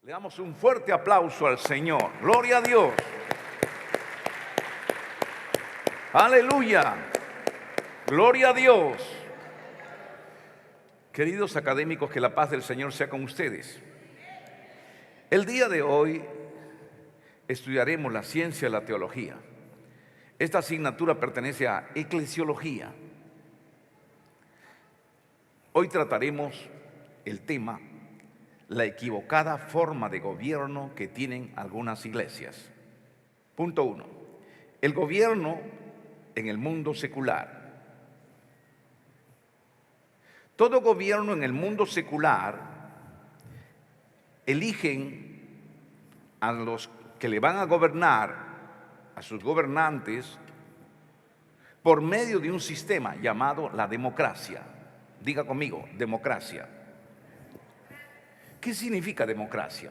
Le damos un fuerte aplauso al Señor. Gloria a Dios. Aleluya. Gloria a Dios. Queridos académicos, que la paz del Señor sea con ustedes. El día de hoy estudiaremos la ciencia de la teología. Esta asignatura pertenece a eclesiología. Hoy trataremos el tema la equivocada forma de gobierno que tienen algunas iglesias. Punto 1. El gobierno en el mundo secular. Todo gobierno en el mundo secular eligen a los que le van a gobernar, a sus gobernantes, por medio de un sistema llamado la democracia. Diga conmigo, democracia. ¿Qué significa democracia?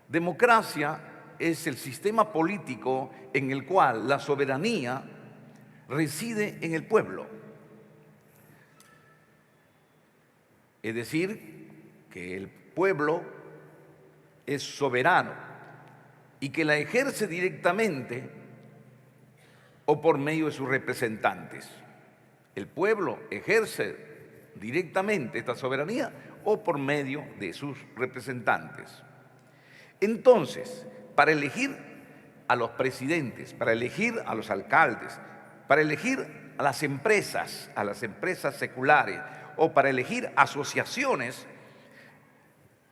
Democracia es el sistema político en el cual la soberanía reside en el pueblo. Es decir, que el pueblo es soberano y que la ejerce directamente o por medio de sus representantes. El pueblo ejerce directamente esta soberanía o por medio de sus representantes. Entonces, para elegir a los presidentes, para elegir a los alcaldes, para elegir a las empresas seculares o para elegir asociaciones,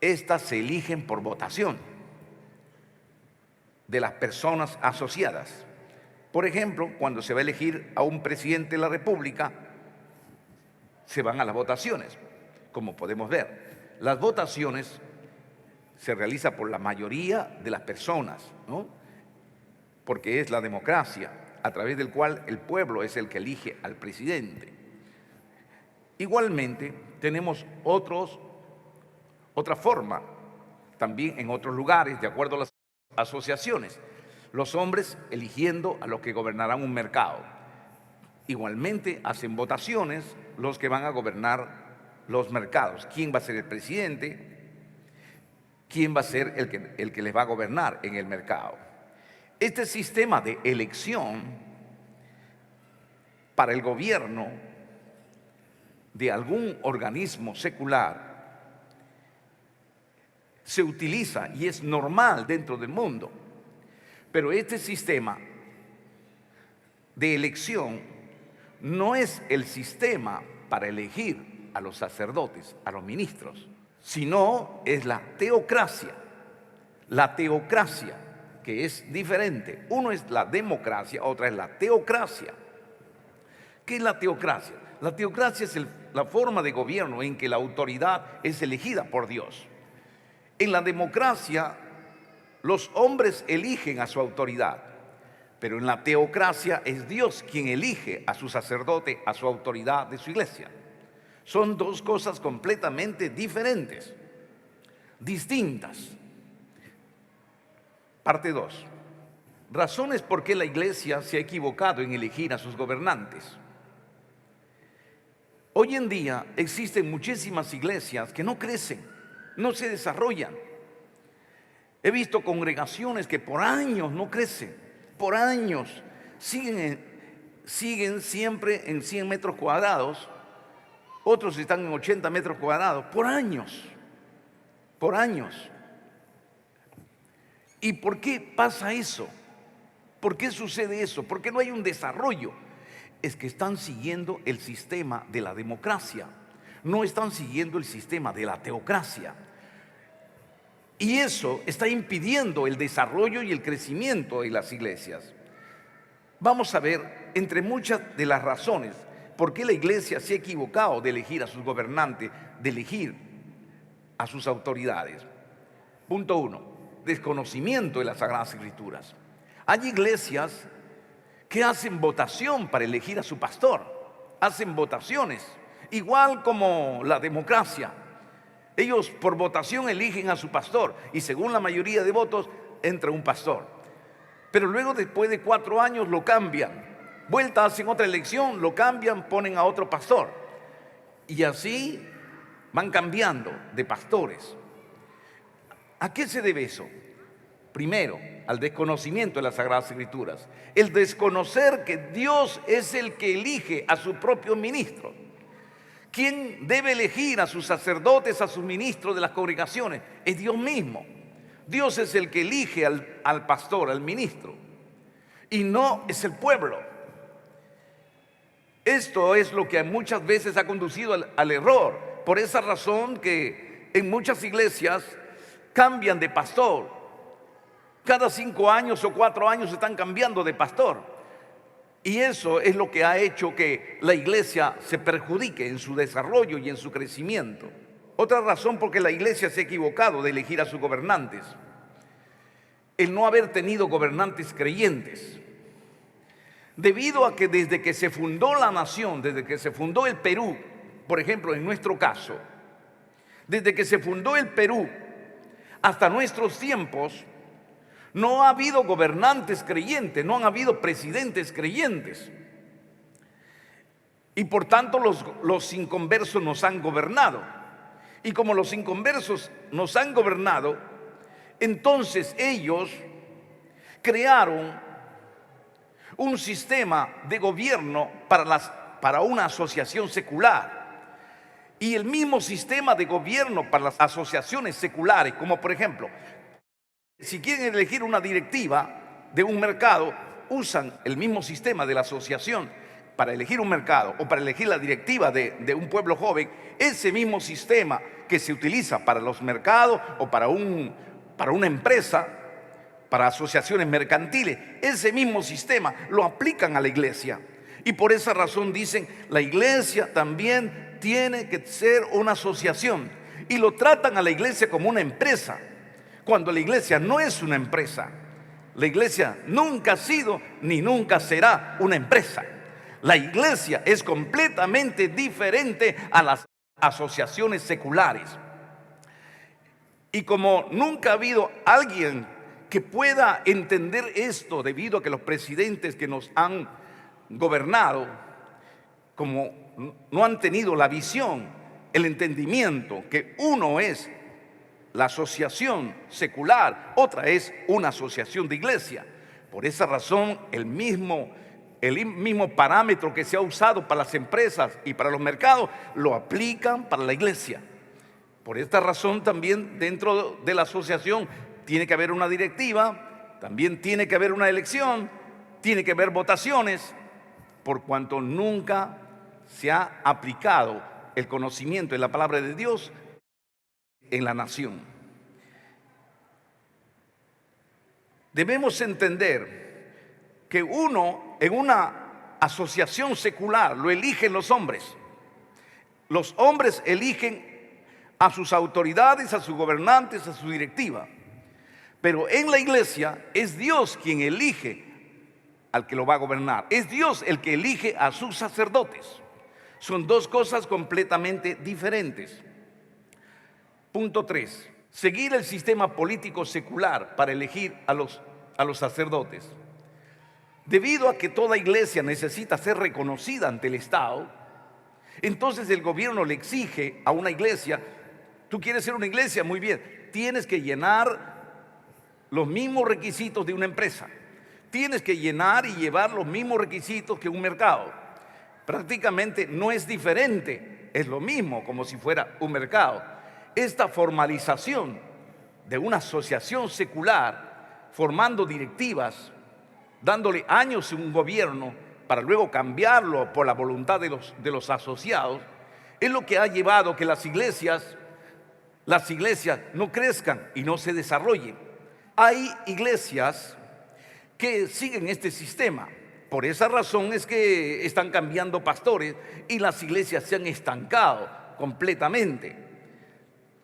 estas se eligen por votación de las personas asociadas. Por ejemplo, cuando se va a elegir a un presidente de la República, se van a las votaciones. Como podemos ver, las votaciones se realizan por la mayoría de las personas, ¿no? Porque es la democracia, a través del cual el pueblo es el que elige al presidente. Igualmente, tenemos otra forma, también en otros lugares, de acuerdo a las asociaciones, los hombres eligiendo a los que gobernarán un mercado. Igualmente, hacen votaciones los que van a gobernar los mercados. ¿Quién va a ser el presidente? ¿Quién va a ser el que les va a gobernar en el mercado? Este sistema de elección para el gobierno de algún organismo secular se utiliza y es normal dentro del mundo. Pero este sistema de elección no es el sistema para elegir a los sacerdotes, a los ministros, sino es la teocracia. La teocracia, que es diferente. Uno es la democracia, otra es la teocracia. ¿Qué es la teocracia? La teocracia es la forma de gobierno en que la autoridad es elegida por Dios. En la democracia, los hombres eligen a su autoridad, pero en la teocracia es Dios quien elige a su sacerdote, a su autoridad de su iglesia. Son dos cosas completamente diferentes, distintas. Parte 2. Razones por qué la iglesia se ha equivocado en elegir a sus gobernantes. Hoy en día existen muchísimas iglesias que no crecen, no se desarrollan. He visto congregaciones que por años no crecen, por años siguen siempre en 100 metros cuadrados. Otros están en 80 metros cuadrados, por años, por años. ¿Y por qué pasa eso? ¿Por qué sucede eso? ¿Por qué no hay un desarrollo? Es que están siguiendo el sistema de la democracia, no están siguiendo el sistema de la teocracia. Y eso está impidiendo el desarrollo y el crecimiento de las iglesias. Vamos a ver, entre muchas de las razones, ¿por qué la iglesia se ha equivocado de elegir a sus gobernantes, de elegir a sus autoridades? Punto 1. Desconocimiento de las Sagradas Escrituras. Hay iglesias que hacen votación para elegir a su pastor. Hacen votaciones, igual como la democracia. Ellos por votación eligen a su pastor y según la mayoría de votos entra un pastor. Pero luego, después de 4 años, lo cambian. Vuelta, hacen otra elección, lo cambian, ponen a otro pastor. Y así van cambiando de pastores. ¿A qué se debe eso? Primero, al desconocimiento de las Sagradas Escrituras. El desconocer que Dios es el que elige a sus propios ministros. ¿Quién debe elegir a sus sacerdotes, a sus ministros de las congregaciones? Es Dios mismo. Dios es el que elige al pastor, al ministro, y no es el pueblo. Esto es lo que muchas veces ha conducido al error. Por esa razón que en muchas iglesias cambian de pastor. Cada 5 años o 4 años están cambiando de pastor. Y eso es lo que ha hecho que la iglesia se perjudique en su desarrollo y en su crecimiento. Otra razón porque la iglesia se ha equivocado de elegir a sus gobernantes: el no haber tenido gobernantes creyentes. Debido a que desde que se fundó la nación, desde que se fundó el Perú, por ejemplo, en nuestro caso, desde que se fundó el Perú hasta nuestros tiempos, no ha habido gobernantes creyentes, no han habido presidentes creyentes. Y por tanto los inconversos nos han gobernado. Y como los inconversos nos han gobernado, entonces ellos crearon un sistema de gobierno para una asociación secular. Y el mismo sistema de gobierno para las asociaciones seculares, como por ejemplo, si quieren elegir una directiva de un mercado, usan el mismo sistema de la asociación para elegir un mercado o para elegir la directiva de un pueblo joven. Ese mismo sistema que se utiliza para los mercados o para una empresa, para asociaciones mercantiles, ese mismo sistema lo aplican a la iglesia. Y por esa razón dicen, la iglesia también tiene que ser una asociación. Y lo tratan a la iglesia como una empresa, cuando la iglesia no es una empresa. La iglesia nunca ha sido ni nunca será una empresa. La iglesia es completamente diferente a las asociaciones seculares. Y como nunca ha habido alguien que pueda entender esto, debido a que los presidentes que nos han gobernado, como no han tenido la visión, el entendimiento, que uno es la asociación secular, otra es una asociación de iglesia. Por esa razón, el mismo parámetro que se ha usado para las empresas y para los mercados, lo aplican para la iglesia. Por esta razón también dentro de la asociación tiene que haber una directiva, también tiene que haber una elección, tiene que haber votaciones, por cuanto nunca se ha aplicado el conocimiento de la palabra de Dios en la nación. Debemos entender que uno en una asociación secular lo eligen los hombres. Los hombres eligen a sus autoridades, a sus gobernantes, a su directiva. Pero en la iglesia es Dios quien elige al que lo va a gobernar. Es Dios el que elige a sus sacerdotes. Son dos cosas completamente diferentes. Punto 3. Seguir el sistema político secular para elegir a los sacerdotes. Debido a que toda iglesia necesita ser reconocida ante el Estado, entonces el gobierno le exige a una iglesia: tú quieres ser una iglesia, muy bien, tienes que llenar los mismos requisitos de una empresa. Tienes que llenar y llevar los mismos requisitos que un mercado. Prácticamente no es diferente, es lo mismo como si fuera un mercado. Esta formalización de una asociación secular, formando directivas, dándole años a un gobierno para luego cambiarlo por la voluntad de los asociados, es lo que ha llevado a que las iglesias no crezcan y no se desarrollen. Hay iglesias que siguen este sistema. Por esa razón es que están cambiando pastores y las iglesias se han estancado completamente,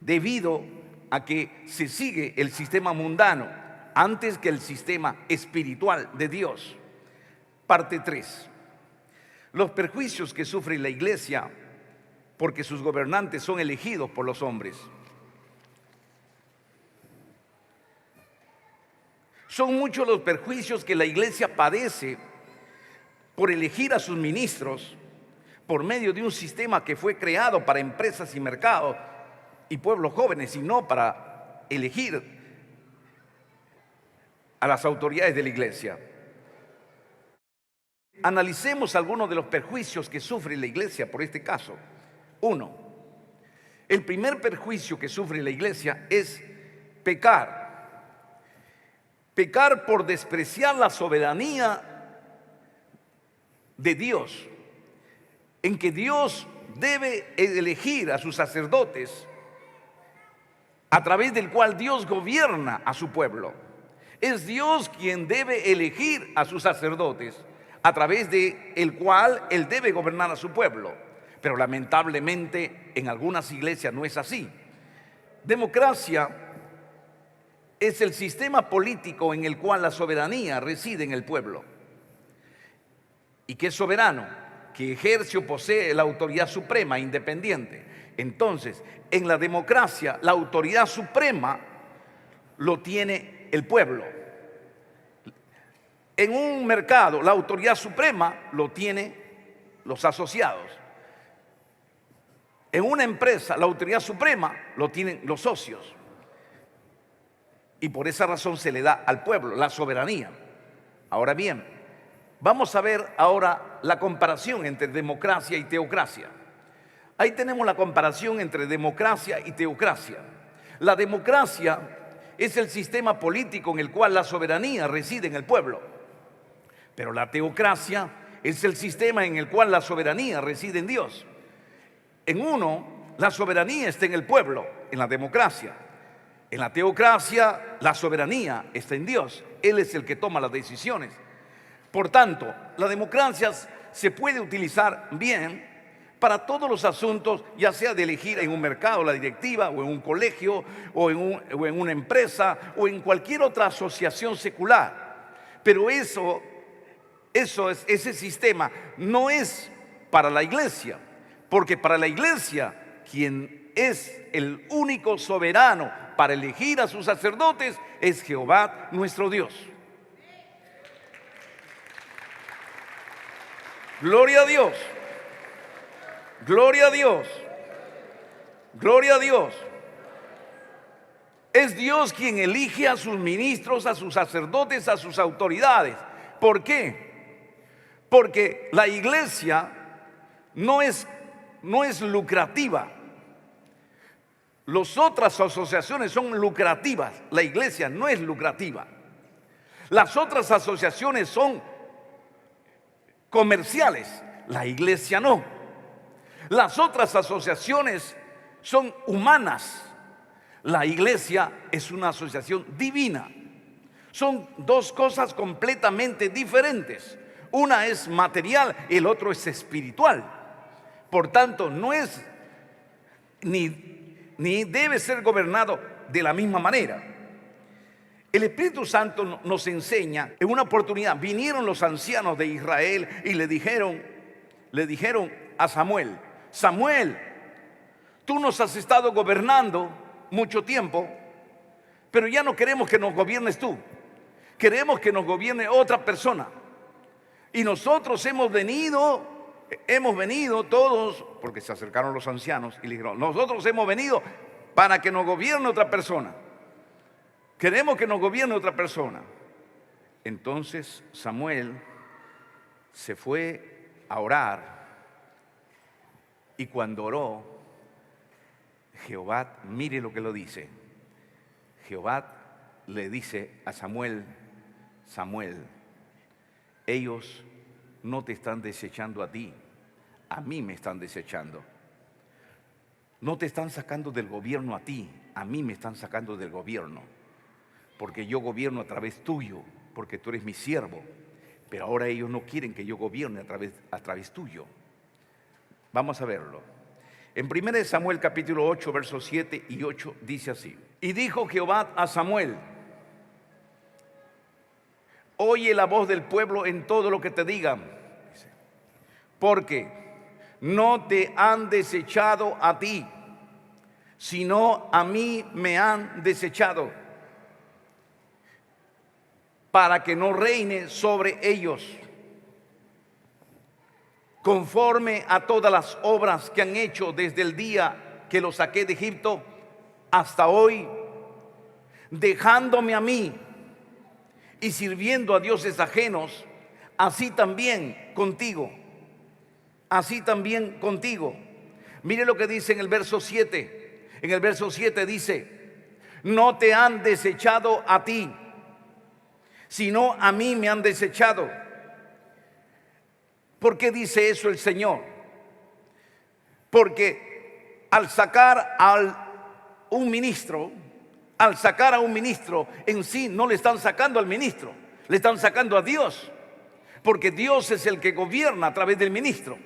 debido a que se sigue el sistema mundano antes que el sistema espiritual de Dios. Parte 3. Los perjuicios que sufre la iglesia porque sus gobernantes son elegidos por los hombres. Son muchos los perjuicios que la iglesia padece por elegir a sus ministros por medio de un sistema que fue creado para empresas y mercados y pueblos jóvenes, y no para elegir a las autoridades de la iglesia. Analicemos algunos de los perjuicios que sufre la iglesia por este caso. Uno, el primer perjuicio que sufre la iglesia es pecar. Pecar por despreciar la soberanía de Dios, en que Dios debe elegir a sus sacerdotes, a través del cual Dios gobierna a su pueblo. Es Dios quien debe elegir a sus sacerdotes, a través del cual Él debe gobernar a su pueblo. Pero lamentablemente en algunas iglesias no es así. Democracia es el sistema político en el cual la soberanía reside en el pueblo. ¿Y qué es soberano? Que ejerce o posee la autoridad suprema independiente. Entonces, en la democracia, la autoridad suprema lo tiene el pueblo. En un mercado, la autoridad suprema lo tienen los asociados. En una empresa, la autoridad suprema lo tienen los socios. Y por esa razón se le da al pueblo la soberanía. Ahora bien, vamos a ver ahora la comparación entre democracia y teocracia. Ahí tenemos la comparación entre democracia y teocracia. La democracia es el sistema político en el cual la soberanía reside en el pueblo. Pero la teocracia es el sistema en el cual la soberanía reside en Dios. En uno, la soberanía está en el pueblo, en la democracia. En la teocracia, la soberanía está en Dios. Él es el que toma las decisiones. Por tanto, la democracia se puede utilizar bien para todos los asuntos, ya sea de elegir en un mercado la directiva, o en un colegio, o en una empresa, o en cualquier otra asociación secular. Pero ese sistema no es para la iglesia, porque para la iglesia, quien es el único soberano para elegir a sus sacerdotes es Jehová nuestro Dios. Gloria a Dios, gloria a Dios, gloria a Dios. Es Dios quien elige a sus ministros, a sus sacerdotes, a sus autoridades. ¿Por qué? Porque la iglesia no es lucrativa. Las otras asociaciones son lucrativas. La iglesia no es lucrativa. Las otras asociaciones son comerciales. La iglesia no. Las otras asociaciones son humanas. La iglesia es una asociación divina. Son dos cosas completamente diferentes. Una es material, el otro es espiritual. Por tanto, no es ni debe ser gobernado de la misma manera. El Espíritu Santo nos enseña. En una oportunidad vinieron los ancianos de Israel y le dijeron a Samuel: Samuel, tú nos has estado gobernando mucho tiempo, pero ya no queremos que nos gobiernes tú, queremos que nos gobierne otra persona. Y nosotros hemos venido todos, porque se acercaron los ancianos y le dijeron: nosotros hemos venido para que nos gobierne otra persona. Queremos que nos gobierne otra persona. Entonces Samuel se fue a orar, y cuando oró, Jehová, mire lo que lo dice. Jehová le dice a Samuel: Samuel, ellos no te están desechando a ti, a mí me están desechando. No te están sacando del gobierno a ti, a mí me están sacando del gobierno. Porque yo gobierno a través tuyo, porque tú eres mi siervo. Pero ahora ellos no quieren que yo gobierne a través tuyo. Vamos a verlo. En 1 Samuel capítulo 8, versos 7 y 8 dice así: y dijo Jehová a Samuel: oye la voz del pueblo en todo lo que te digan, porque no te han desechado a ti, sino a mí me han desechado, para que no reine sobre ellos, conforme a todas las obras que han hecho desde el día que los saqué de Egipto hasta hoy, dejándome a mí y sirviendo a dioses ajenos, así también contigo. Así también contigo. Mire lo que dice en el verso 7. En el verso 7 dice: no te han desechado a ti, sino a mí me han desechado. ¿Por qué dice eso el Señor? Porque al sacar a un ministro, en sí no le están sacando al ministro, le están sacando a Dios, porque Dios es el que gobierna a través del ministro.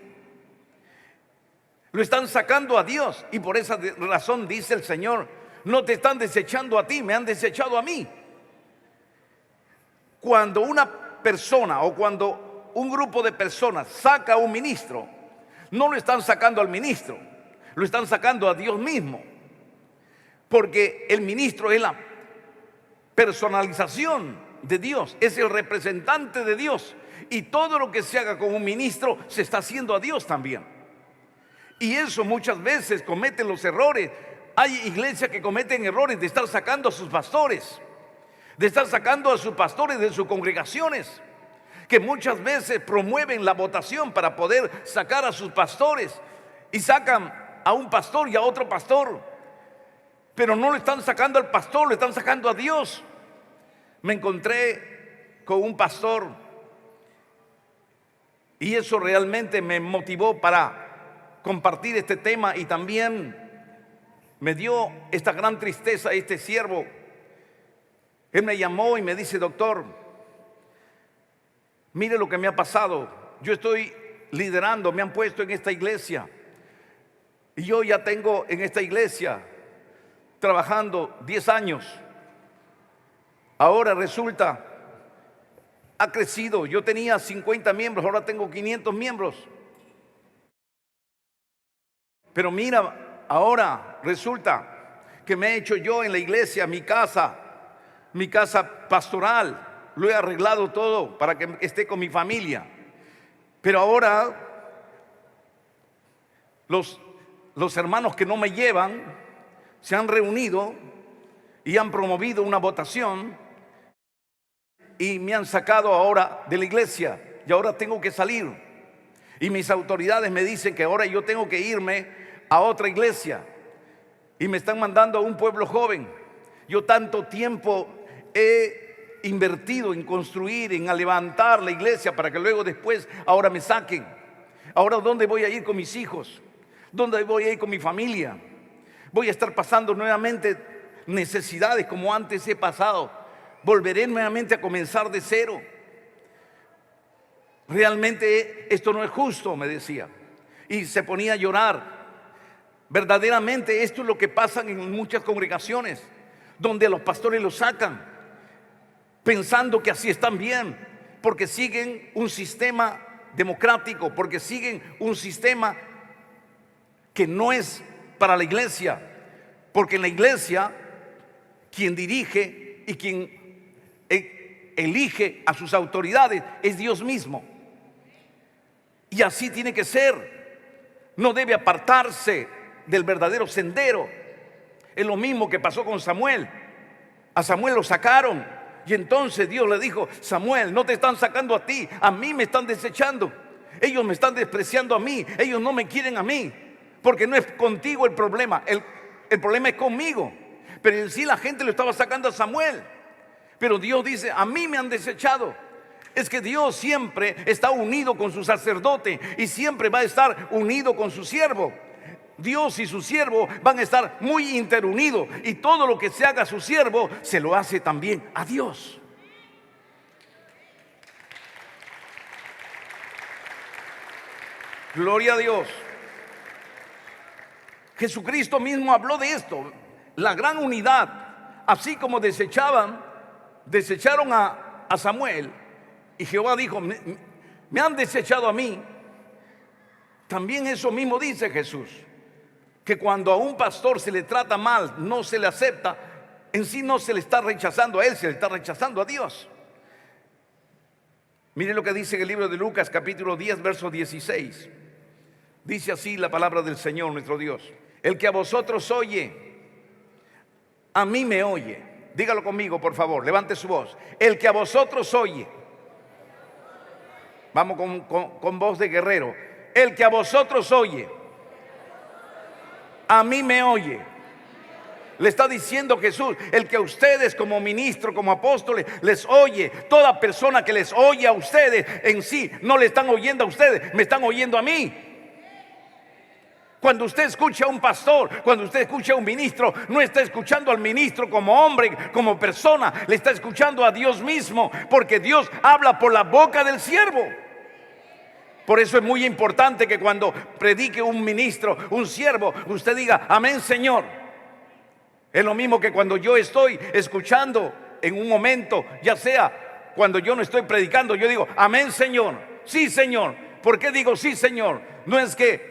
Lo están sacando a Dios, y por esa razón dice el Señor: no te están desechando a ti, me han desechado a mí. Cuando una persona o cuando un grupo de personas saca a un ministro, no lo están sacando al ministro, lo están sacando a Dios mismo, porque el ministro es la personalización de Dios, es el representante de Dios, y todo lo que se haga con un ministro se está haciendo a Dios también. Y eso muchas veces cometen los errores. Hay iglesias que cometen errores de estar sacando a sus pastores, de sus congregaciones, que muchas veces promueven la votación para poder sacar a sus pastores, y sacan a un pastor y a otro pastor, pero no le están sacando al pastor, le están sacando a Dios. Me encontré con un pastor y eso realmente me motivó para compartir este tema, y también me dio esta gran tristeza este siervo. Él me llamó y me dice: doctor, mire lo que me ha pasado. Yo estoy liderando, me han puesto en esta iglesia, y yo ya tengo en esta iglesia trabajando 10 años. Ahora resulta, ha crecido. Yo tenía 50 miembros, ahora tengo 500 miembros. Pero mira, ahora resulta que me he hecho yo en la iglesia mi casa pastoral, lo he arreglado todo para que esté con mi familia. Pero ahora los hermanos que no me llevan se han reunido y han promovido una votación y me han sacado ahora de la iglesia, y ahora tengo que salir. Y mis autoridades me dicen que ahora yo tengo que irme a otra iglesia, y me están mandando a un pueblo joven. Yo tanto tiempo he invertido en construir, en levantar la iglesia, para que luego después ahora me saquen. Ahora, ¿dónde voy a ir con mis hijos? ¿Dónde voy a ir con mi familia? Voy a estar pasando nuevamente necesidades como antes he pasado. Volveré nuevamente a comenzar de cero. Realmente esto no es justo, me decía, y se ponía a llorar. Verdaderamente esto es lo que pasa en muchas congregaciones, donde a los pastores los sacan pensando que así están bien, porque siguen un sistema democrático, porque siguen un sistema que no es para la iglesia, porque en la iglesia quien dirige y quien elige a sus autoridades es Dios mismo, y así tiene que ser. No debe apartarse del verdadero sendero. Es lo mismo que pasó con Samuel. A Samuel lo sacaron, y entonces Dios le dijo: Samuel, no te están sacando a ti, a mí me están desechando. Ellos me están despreciando a mí, ellos no me quieren a mí, porque no es contigo el problema, el problema es conmigo. Pero en sí la gente lo estaba sacando a Samuel, pero Dios dice: a mí me han desechado. Es que Dios siempre está unido con su sacerdote, y siempre va a estar unido con su siervo. Dios y su siervo van a estar muy interunidos, y todo lo que se haga a su siervo se lo hace también a Dios. Gloria a Dios. Jesucristo mismo habló de esto, la gran unidad. Así como desecharon a Samuel, y Jehová dijo: me han desechado a mí. También eso mismo dice Jesús, que cuando a un pastor se le trata mal, no se le acepta, en sí no se le está rechazando a él, se le está rechazando a Dios. Mire lo que dice en el libro de Lucas, capítulo 10, verso 16. Dice así la palabra del Señor nuestro Dios: el que a vosotros oye, a mí me oye, Dígalo conmigo, por favor, levante su voz. El que a vosotros oye. Vamos con voz de guerrero. El que a vosotros oye, a mí me oye. Le está diciendo Jesús, el que a ustedes como ministro, como apóstoles, les oye. Toda persona que les oye a ustedes en sí, no le están oyendo a ustedes, me están oyendo a mí. Cuando usted escucha a un pastor, cuando usted escucha a un ministro, no está escuchando al ministro como hombre, como persona, le está escuchando a Dios mismo, porque Dios habla por la boca del siervo. Por eso es muy importante que cuando predique un ministro, un siervo, usted diga, amén, Señor. Es lo mismo que cuando yo estoy escuchando en un momento, ya sea cuando yo no estoy predicando, yo digo, amén, Señor, sí, Señor. ¿Por qué digo sí, Señor? No es que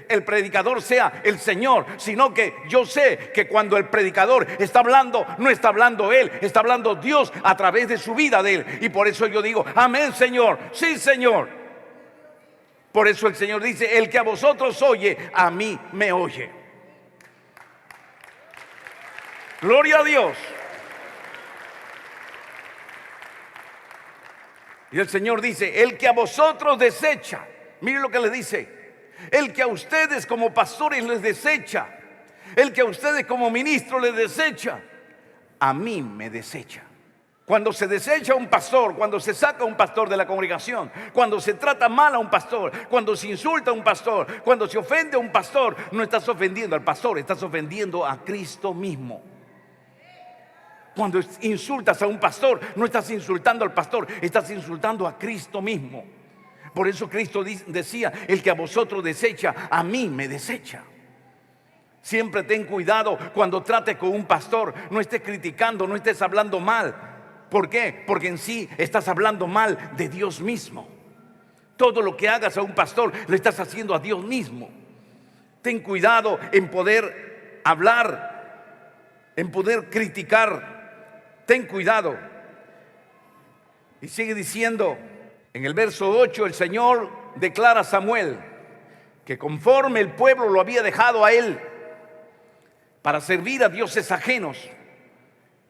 el predicador sea el Señor, sino que yo sé que cuando el predicador está hablando, no está hablando él, está hablando Dios a través de su vida de él. Y por eso yo digo, amén, Señor, sí, Señor. Por eso el Señor dice, el que a vosotros oye, a mí me oye. Gloria a Dios. Y el Señor dice, el que a vosotros desecha. Miren lo que le dice. El que a ustedes como pastores les desecha. El que a ustedes como ministros les desecha. A mí me desecha. Cuando se desecha a un pastor, cuando se saca a un pastor de la congregación, cuando se trata mal a un pastor, cuando se insulta a un pastor, cuando se ofende a un pastor, no estás ofendiendo al pastor, estás ofendiendo a Cristo mismo. Cuando insultas a un pastor, no estás insultando al pastor, estás insultando a Cristo mismo. Por eso Cristo decía, el que a vosotros desecha, a mí me desecha. Siempre ten cuidado cuando trates con un pastor, no estés criticando, no estés hablando mal. ¿Por qué? Porque en sí estás hablando mal de Dios mismo. Todo lo que hagas a un pastor, lo estás haciendo a Dios mismo. Ten cuidado en poder hablar, en poder criticar. Ten cuidado. Y sigue diciendo en el verso 8, el Señor declara a Samuel que conforme el pueblo lo había dejado a él para servir a dioses ajenos,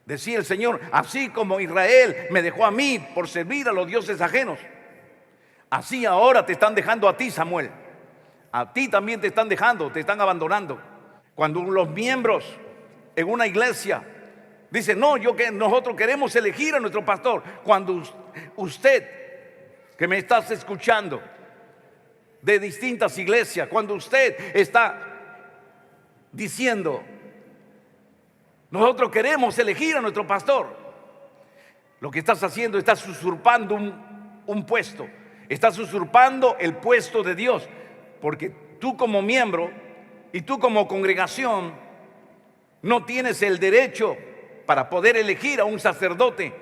decía el Señor, así como Israel me dejó a mí por servir a los dioses ajenos, así ahora te están dejando a ti, Samuel. A ti también te están dejando, te están abandonando. Cuando los miembros en una iglesia dice, no, nosotros queremos elegir a nuestro pastor. Cuando usted, que me estás escuchando, de distintas iglesias, cuando usted está diciendo, nosotros queremos elegir a nuestro pastor, lo que estás haciendo, estás usurpando un puesto, estás usurpando el puesto de Dios, porque tú como miembro y tú como congregación no tienes el derecho para poder elegir a un sacerdote.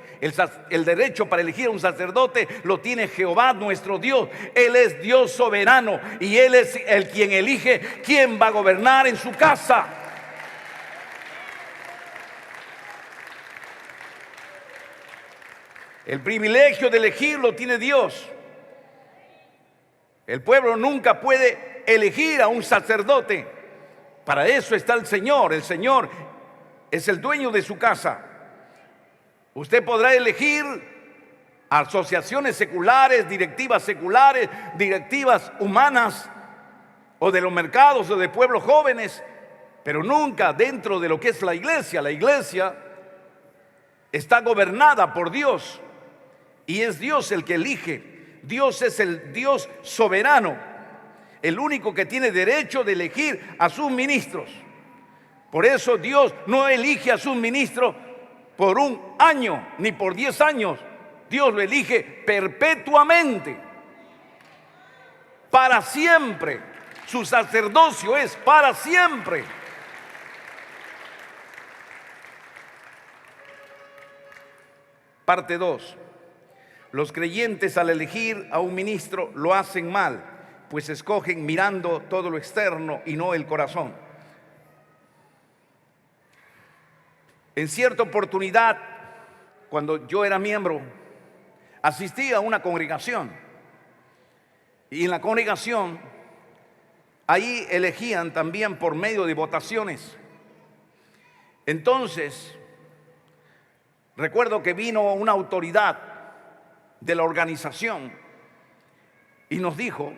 El derecho para elegir a un sacerdote lo tiene Jehová nuestro Dios. Él es Dios soberano y Él es el quien elige quién va a gobernar en su casa. El privilegio de elegir lo tiene Dios. El pueblo nunca puede elegir a un sacerdote. Para eso está el Señor. El Señor es el dueño de su casa. Usted podrá elegir asociaciones seculares, directivas humanas, o de los mercados o de pueblos jóvenes, pero nunca dentro de lo que es la iglesia. La iglesia está gobernada por Dios y es Dios el que elige. Dios es el Dios soberano, el único que tiene derecho de elegir a sus ministros. Por eso Dios no elige a sus ministros por un año ni por 10 años. Dios lo elige perpetuamente, para siempre. Su sacerdocio es para siempre. Parte 2. Los creyentes al elegir a un ministro lo hacen mal, pues escogen mirando todo lo externo y no el corazón. En cierta oportunidad, cuando yo era miembro, asistí a una congregación. Y en la congregación, ahí elegían también por medio de votaciones. Entonces, recuerdo que vino una autoridad de la organización y nos dijo: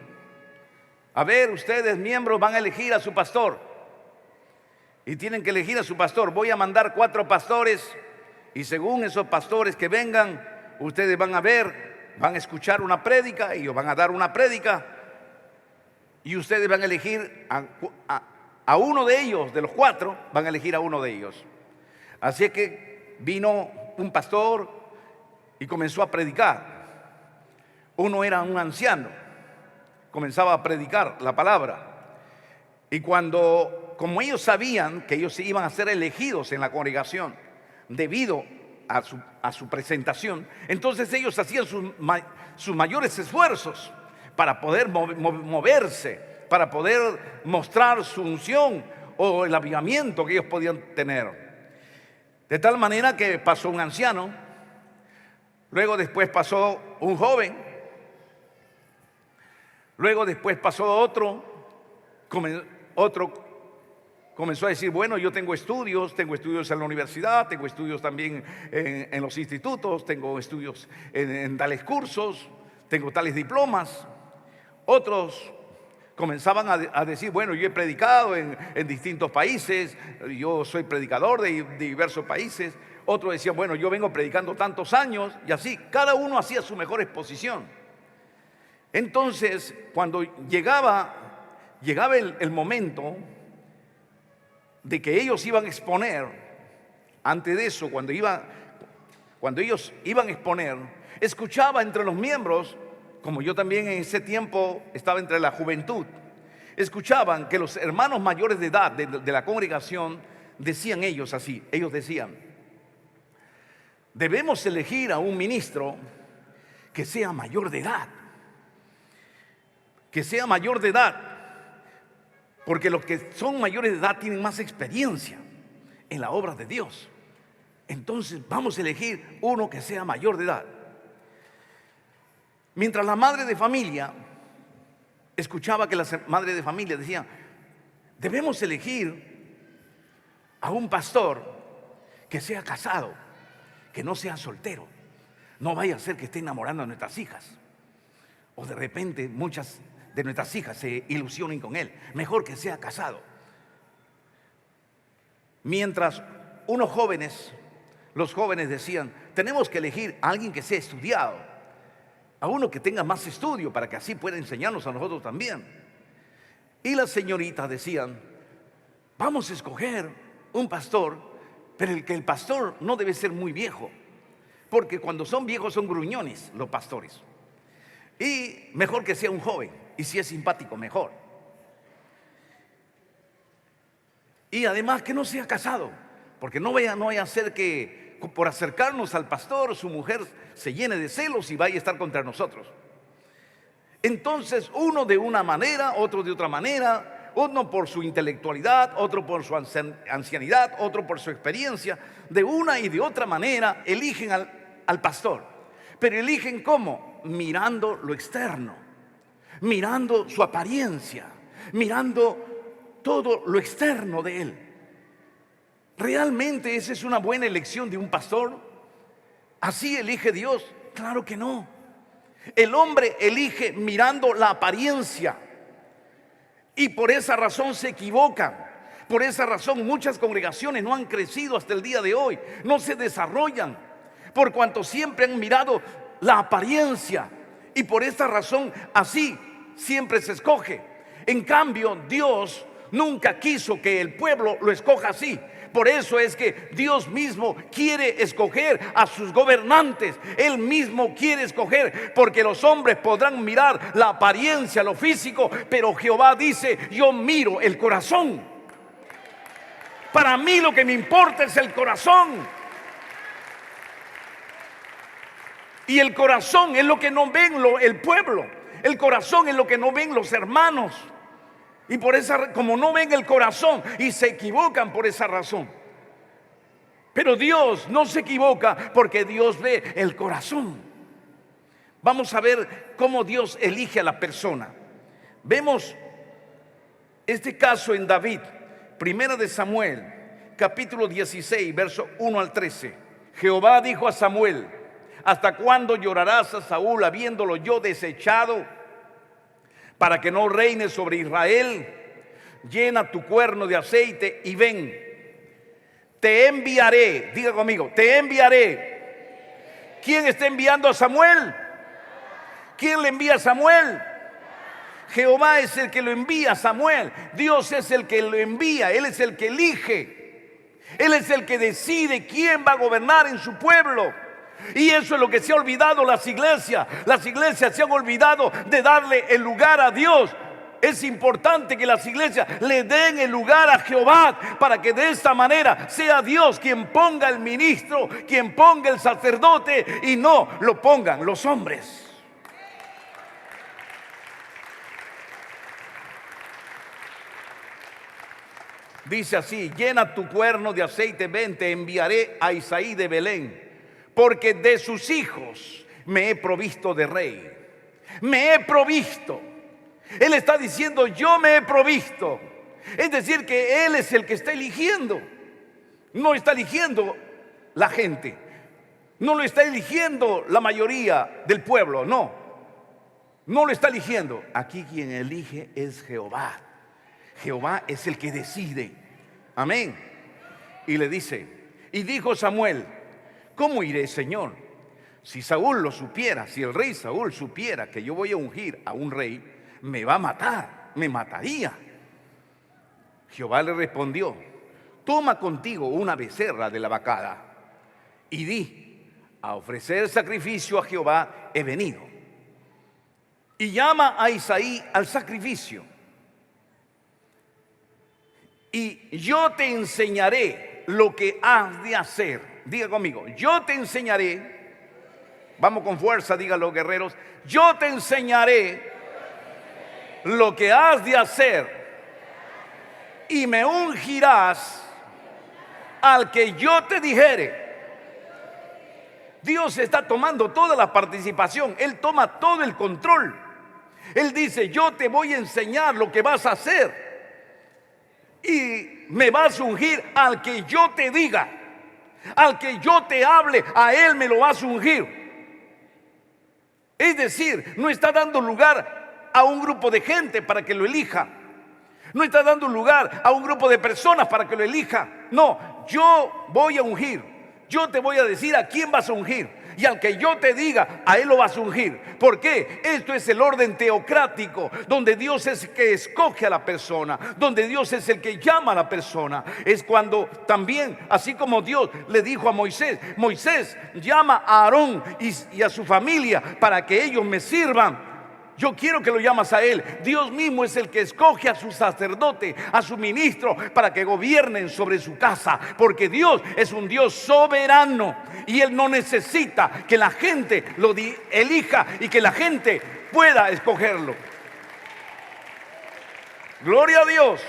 a ver, ustedes miembros van a elegir a su pastor y tienen que elegir a su pastor. Voy a mandar 4 pastores y según esos pastores que vengan, ustedes van a ver, van a escuchar una prédica, ellos van a dar una prédica y ustedes van a elegir a uno de ellos, de los 4, van a elegir a uno de ellos. Así es que vino un pastor y comenzó a predicar. Uno era un anciano, comenzaba a predicar la palabra. Y como ellos sabían que ellos iban a ser elegidos en la congregación debido a su presentación, entonces ellos hacían sus mayores esfuerzos para poder moverse, para poder mostrar su unción o el avivamiento que ellos podían tener. De tal manera que pasó un anciano, luego después pasó un joven, luego después pasó otro comenzó a decir: bueno, yo tengo estudios en la universidad, tengo estudios también en los institutos, tengo estudios en tales cursos, tengo tales diplomas. Otros comenzaban a decir: bueno, yo he predicado en distintos países, yo soy predicador de diversos países. Otros decían: bueno, yo vengo predicando tantos años, y así, cada uno hacía su mejor exposición. Entonces, cuando llegaba el momento de que ellos iban a exponer, antes de eso, cuando ellos iban a exponer, escuchaba entre los miembros, como yo también en ese tiempo estaba entre la juventud, escuchaban que los hermanos mayores de edad de la congregación decían ellos así, ellos decían: debemos elegir a un ministro que sea mayor de edad, porque los que son mayores de edad tienen más experiencia en la obra de Dios. Entonces vamos a elegir uno que sea mayor de edad. Mientras la madre de familia escuchaba que las madres de familia decían: debemos elegir a un pastor que sea casado, que no sea soltero. No vaya a ser que esté enamorando a nuestras hijas, o de repente muchas de nuestras hijas se ilusionen con él. Mejor que sea casado. Mientras los jóvenes decían: tenemos que elegir a alguien que sea estudiado, a uno que tenga más estudio para que así pueda enseñarnos a nosotros también. Y las señoritas decían: vamos a escoger un pastor, pero el pastor no debe ser muy viejo, porque cuando son viejos son gruñones los pastores. Y mejor que sea un joven, y si es simpático, mejor. Y además que no sea casado, porque no vaya a ser que por acercarnos al pastor su mujer se llene de celos y vaya a estar contra nosotros. Entonces uno de una manera, otro de otra manera, uno por su intelectualidad, otro por su ancianidad, otro por su experiencia, de una y de otra manera eligen al pastor. Pero eligen ¿cómo? Mirando lo externo, mirando su apariencia, mirando todo lo externo de él. ¿Realmente esa es una buena elección de un pastor? ¿Así elige Dios? Claro que no. El hombre elige mirando la apariencia y por esa razón se equivocan. Por esa razón muchas congregaciones no han crecido hasta el día de hoy, no se desarrollan, por cuanto siempre han mirado la apariencia, y por esta razón así siempre se escoge. En cambio, Dios nunca quiso que el pueblo lo escoja así. Por eso es que Dios mismo quiere escoger a sus gobernantes. Él mismo quiere escoger, porque los hombres podrán mirar la apariencia, lo físico, pero Jehová dice: yo miro el corazón. Para mí lo que me importa es el corazón. Y el corazón es lo que no ven el pueblo. El corazón es lo que no ven los hermanos. Y por esa, como no ven el corazón, y se equivocan por esa razón. Pero Dios no se equivoca, porque Dios ve el corazón. Vamos a ver cómo Dios elige a la persona. Vemos este caso en David, Primera de Samuel, capítulo 16, verso 1 al 13. Jehová dijo a Samuel: ¿hasta cuándo llorarás a Saúl habiéndolo yo desechado para que no reine sobre Israel? Llena tu cuerno de aceite y ven. Te enviaré. Diga conmigo: te enviaré. ¿Quién está enviando a Samuel? ¿Quién le envía a Samuel? Jehová es el que lo envía a Samuel. Dios es el que lo envía. Él es el que elige. Él es el que decide quién va a gobernar en su pueblo. Y eso es lo que se ha olvidado las iglesias. Las iglesias se han olvidado de darle el lugar a Dios. Es importante que las iglesias le den el lugar a Jehová, para que de esta manera sea Dios quien ponga el ministro, quien ponga el sacerdote, y no lo pongan los hombres. Dice así: llena tu cuerno de aceite, ven, te enviaré a Isaí de Belén, porque de sus hijos me he provisto de rey. Me he provisto. Él está diciendo: yo me he provisto. Es decir, que Él es el que está eligiendo. No está eligiendo la gente. No lo está eligiendo la mayoría del pueblo. No lo está eligiendo. Aquí quien elige es Jehová. Jehová es el que decide. Amén. Y le dice: y dijo Samuel: ¿cómo iré, Señor? Si Saúl lo supiera, si el rey Saúl supiera que yo voy a ungir a un rey, me va a matar, me mataría. Jehová le respondió: toma contigo una becerra de la vacada y di: a ofrecer sacrificio a Jehová he venido. Y llama a Isaí al sacrificio. Y yo te enseñaré lo que has de hacer. Diga conmigo: yo te enseñaré. Vamos con fuerza, dígalo, guerreros. Yo te enseñaré lo que has de hacer, y me ungirás al que yo te dijere. Dios está tomando toda la participación. Él toma todo el control. Él dice: yo te voy a enseñar lo que vas a hacer, y me vas a ungir al que yo te diga, al que yo te hable, a él me lo vas a ungir. Es decir, no está dando lugar a un grupo de gente para que lo elija. No está dando lugar a un grupo de personas para que lo elija. No, yo voy a ungir. Yo te voy a decir a quién vas a ungir, y al que yo te diga, a él lo vas a ungir. ¿Por qué? Esto es el orden teocrático, donde Dios es el que escoge a la persona, donde Dios es el que llama a la persona. Es cuando también, así como Dios le dijo a Moisés: Moisés, llama a Aarón y a su familia para que ellos me sirvan. Yo quiero que lo llamas a él. Dios mismo es el que escoge a su sacerdote, a su ministro, para que gobiernen sobre su casa, porque Dios es un Dios soberano, y Él no necesita que la gente lo elija y que la gente pueda escogerlo. Gloria a Dios.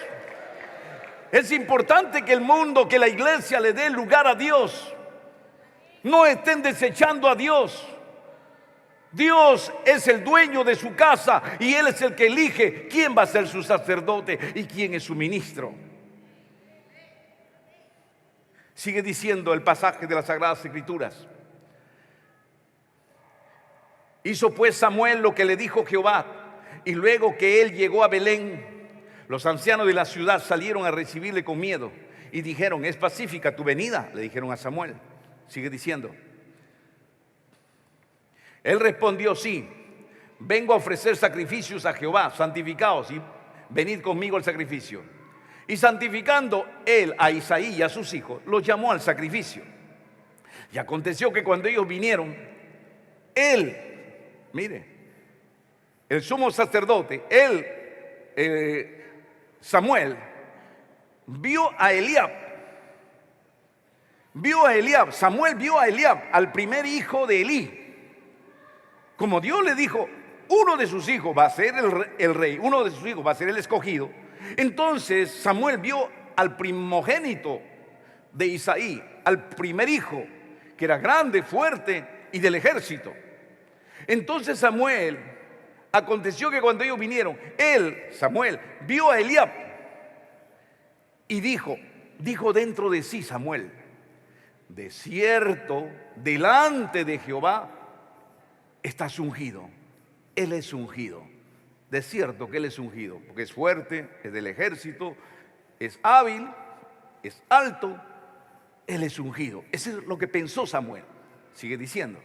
Es importante que el mundo, que la iglesia le dé lugar a Dios. No estén desechando a Dios. Dios es el dueño de su casa, y Él es el que elige quién va a ser su sacerdote y quién es su ministro. Sigue diciendo el pasaje de las Sagradas Escrituras: hizo pues Samuel lo que le dijo Jehová, y luego que él llegó a Belén, los ancianos de la ciudad salieron a recibirle con miedo y dijeron: ¿es pacífica tu venida?, le dijeron a Samuel. Sigue diciendo: él respondió: sí, vengo a ofrecer sacrificios a Jehová, santificaos y venid conmigo al sacrificio. Y santificando él a Isaí y a sus hijos, los llamó al sacrificio. Y aconteció que cuando ellos vinieron, él, mire, el sumo sacerdote, Samuel, vio a Eliab. Samuel vio a Eliab, al primer hijo de Elí. Como Dios le dijo, uno de sus hijos va a ser el rey, uno de sus hijos va a ser el escogido. Entonces Samuel vio al primogénito de Isaí, al primer hijo, que era grande, fuerte y del ejército. Entonces Samuel, aconteció que cuando ellos vinieron, Samuel, vio a Eliab y dijo dentro de sí Samuel: de cierto, delante de Jehová estás ungido. Él es ungido. De cierto que Él es ungido, porque es fuerte, es del ejército, es hábil, es alto. Él es ungido. Eso es lo que pensó Samuel. Sigue diciendo.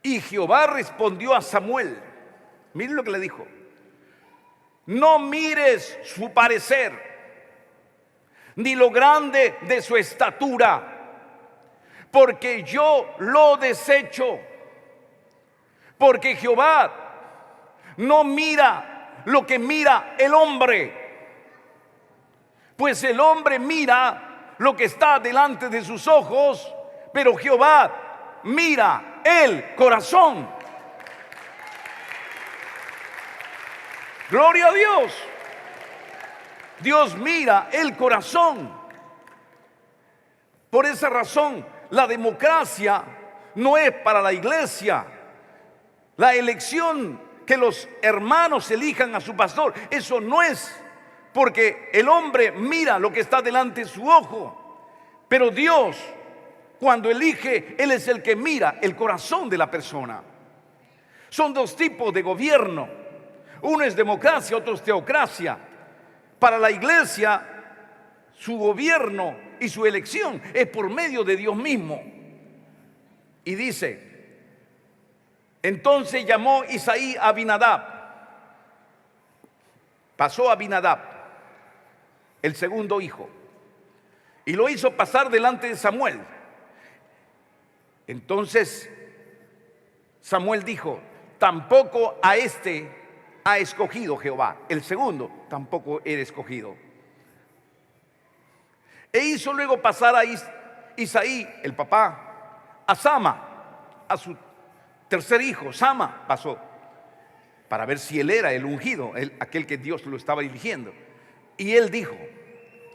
Y Jehová respondió a Samuel. Miren lo que le dijo. No mires su parecer, ni lo grande de su estatura, porque yo lo desecho. Porque Jehová no mira lo que mira el hombre, pues el hombre mira lo que está delante de sus ojos, pero Jehová mira el corazón. Gloria a Dios. Dios mira el corazón. Por esa razón, la democracia no es para la iglesia. La elección, que los hermanos elijan a su pastor, eso no es, porque el hombre mira lo que está delante de su ojo, pero Dios, cuando elige, Él es el que mira el corazón de la persona. Son dos tipos de gobierno. Uno es democracia, otro es teocracia. Para la iglesia, su gobierno y su elección es por medio de Dios mismo. Y dice: entonces llamó Isaí a Abinadab. Pasó a Abinadab, el segundo hijo, y lo hizo pasar delante de Samuel. Entonces Samuel dijo: tampoco a este ha escogido Jehová. El segundo tampoco era escogido. E hizo luego pasar a Isaí, el papá, a Sama, a su tercer hijo. Sama pasó para ver si él era el ungido, aquel que Dios lo estaba eligiendo. Y él dijo,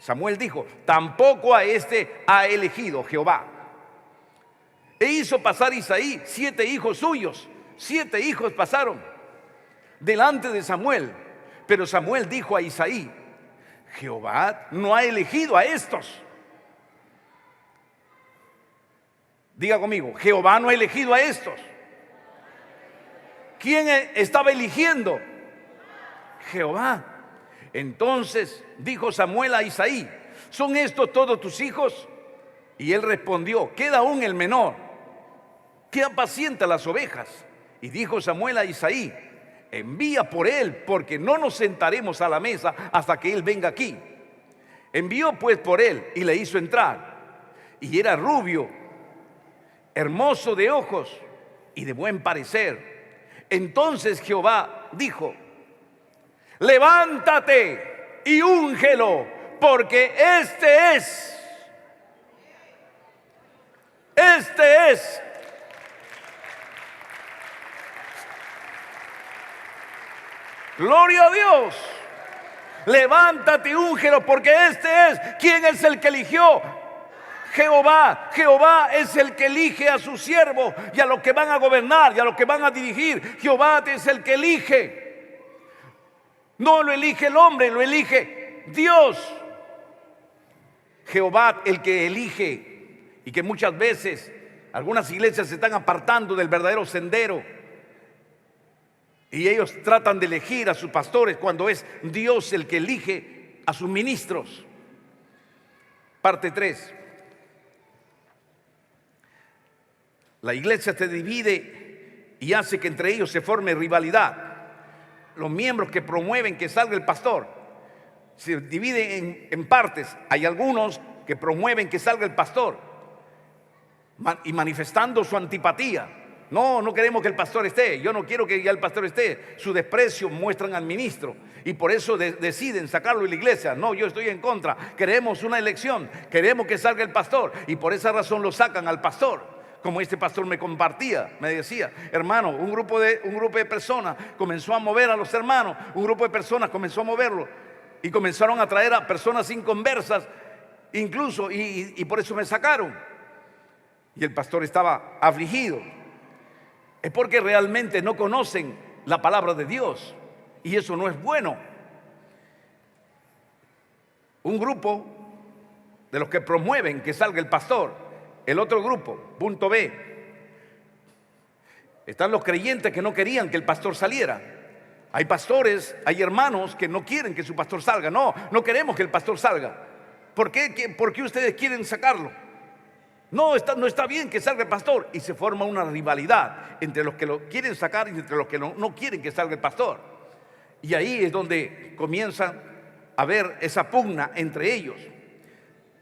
Samuel dijo: tampoco a este ha elegido Jehová. E hizo pasar Isaí 7 hijos suyos. 7 hijos pasaron delante de Samuel. Pero Samuel dijo a Isaí: Jehová no ha elegido a estos. Diga conmigo: Jehová no ha elegido a estos. ¿Quién estaba eligiendo? Jehová. Entonces dijo Samuel a Isaí: ¿son estos todos tus hijos? Y él respondió: queda aún el menor, que apacienta las ovejas. Y dijo Samuel a Isaí: envía por él, porque no nos sentaremos a la mesa hasta que él venga aquí. Envió pues por él y le hizo entrar. Y era rubio, hermoso de ojos y de buen parecer. Entonces Jehová dijo: levántate y úngelo, porque este es. Gloria a Dios. Levántate y úngelo, porque este es. ¿Quién es el que eligió? Jehová. Jehová es el que elige a sus siervos y a los que van a gobernar y a los que van a dirigir. Jehová es el que elige. No lo elige el hombre, lo elige Dios. Jehová el que elige, y que muchas veces algunas iglesias se están apartando del verdadero sendero y ellos tratan de elegir a sus pastores cuando es Dios el que elige a sus ministros. Parte 3. La iglesia se divide y hace que entre ellos se forme rivalidad. Los miembros que promueven que salga el pastor se dividen en partes. Hay algunos que promueven que salga el pastor y manifestando su antipatía. No queremos que el pastor esté. Yo no quiero que ya el pastor esté. Su desprecio muestran al ministro y por eso deciden sacarlo de la iglesia. No, yo estoy en contra. Queremos una elección. Queremos que salga el pastor y por esa razón lo sacan al pastor. Como este pastor me compartía, me decía: hermano, un grupo de personas comenzó a mover a los hermanos. Un grupo de personas comenzó a moverlo y comenzaron a traer a personas inconversas, incluso, y por eso me sacaron. Y el pastor estaba afligido. Es porque realmente no conocen la palabra de Dios y eso no es bueno. Un grupo de los que promueven que salga el pastor. El otro grupo, punto B, están los creyentes que no querían que el pastor saliera. Hay pastores, hay hermanos que no quieren que su pastor salga. No, no queremos que el pastor salga. ¿Por qué? ¿Por qué ustedes quieren sacarlo? No está bien que salga el pastor. Y se forma una rivalidad entre los que lo quieren sacar y entre los que no quieren que salga el pastor. Y ahí es donde comienza a haber esa pugna entre ellos.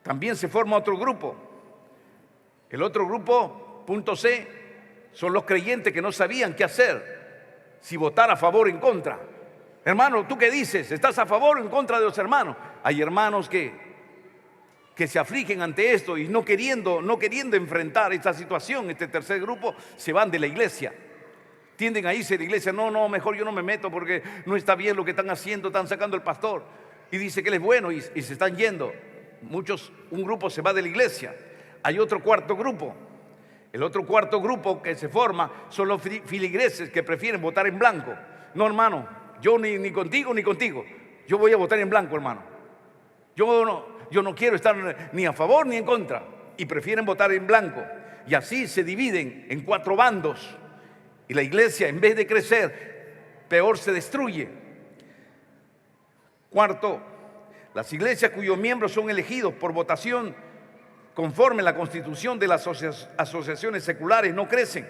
También se forma otro grupo. El otro grupo, punto C, son los creyentes que no sabían qué hacer, si votar a favor o en contra. Hermano, ¿tú qué dices? ¿Estás a favor o en contra de los hermanos? Hay hermanos que se afligen ante esto y no queriendo enfrentar esta situación. Este tercer grupo se van de la iglesia. Tienden a irse de la iglesia. No, mejor yo no me meto porque no está bien lo que están haciendo, están sacando al pastor. Y dice que él es bueno y se están yendo. Un grupo se va de la iglesia. Hay otro cuarto grupo. El otro cuarto grupo que se forma son los filigreses que prefieren votar en blanco. No, hermano, yo ni contigo ni contigo. Yo voy a votar en blanco, hermano. Yo no quiero estar ni a favor ni en contra. Y prefieren votar en blanco. Y así se dividen en 4 bandos. Y la iglesia, en vez de crecer, peor se destruye. Cuarto, las iglesias cuyos miembros son elegidos por votación conforme a la constitución de las asociaciones seculares no crecen.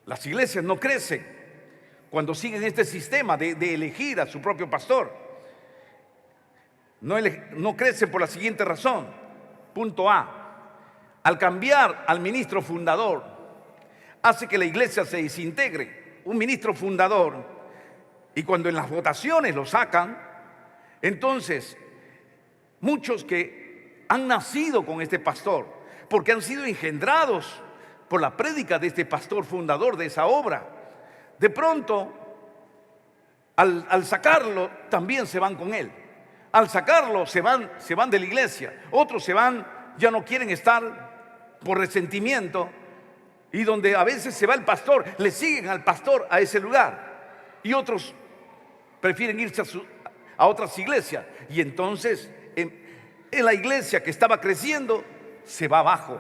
Las iglesias no crecen cuando siguen este sistema de elegir a su propio pastor. No crecen por la siguiente razón. Punto A. Al cambiar al ministro fundador, hace que la iglesia se desintegre. Un ministro fundador, y cuando en las votaciones lo sacan, entonces muchos que han nacido con este pastor, porque han sido engendrados por la prédica de este pastor fundador de esa obra, de pronto al sacarlo también se van con él. Al sacarlo se van de la iglesia. Otros se van, ya no quieren estar por resentimiento. Y donde a veces se va el pastor, le siguen al pastor a ese lugar. Y otros prefieren irse a otras iglesias. Y entonces en la iglesia que estaba creciendo se va abajo.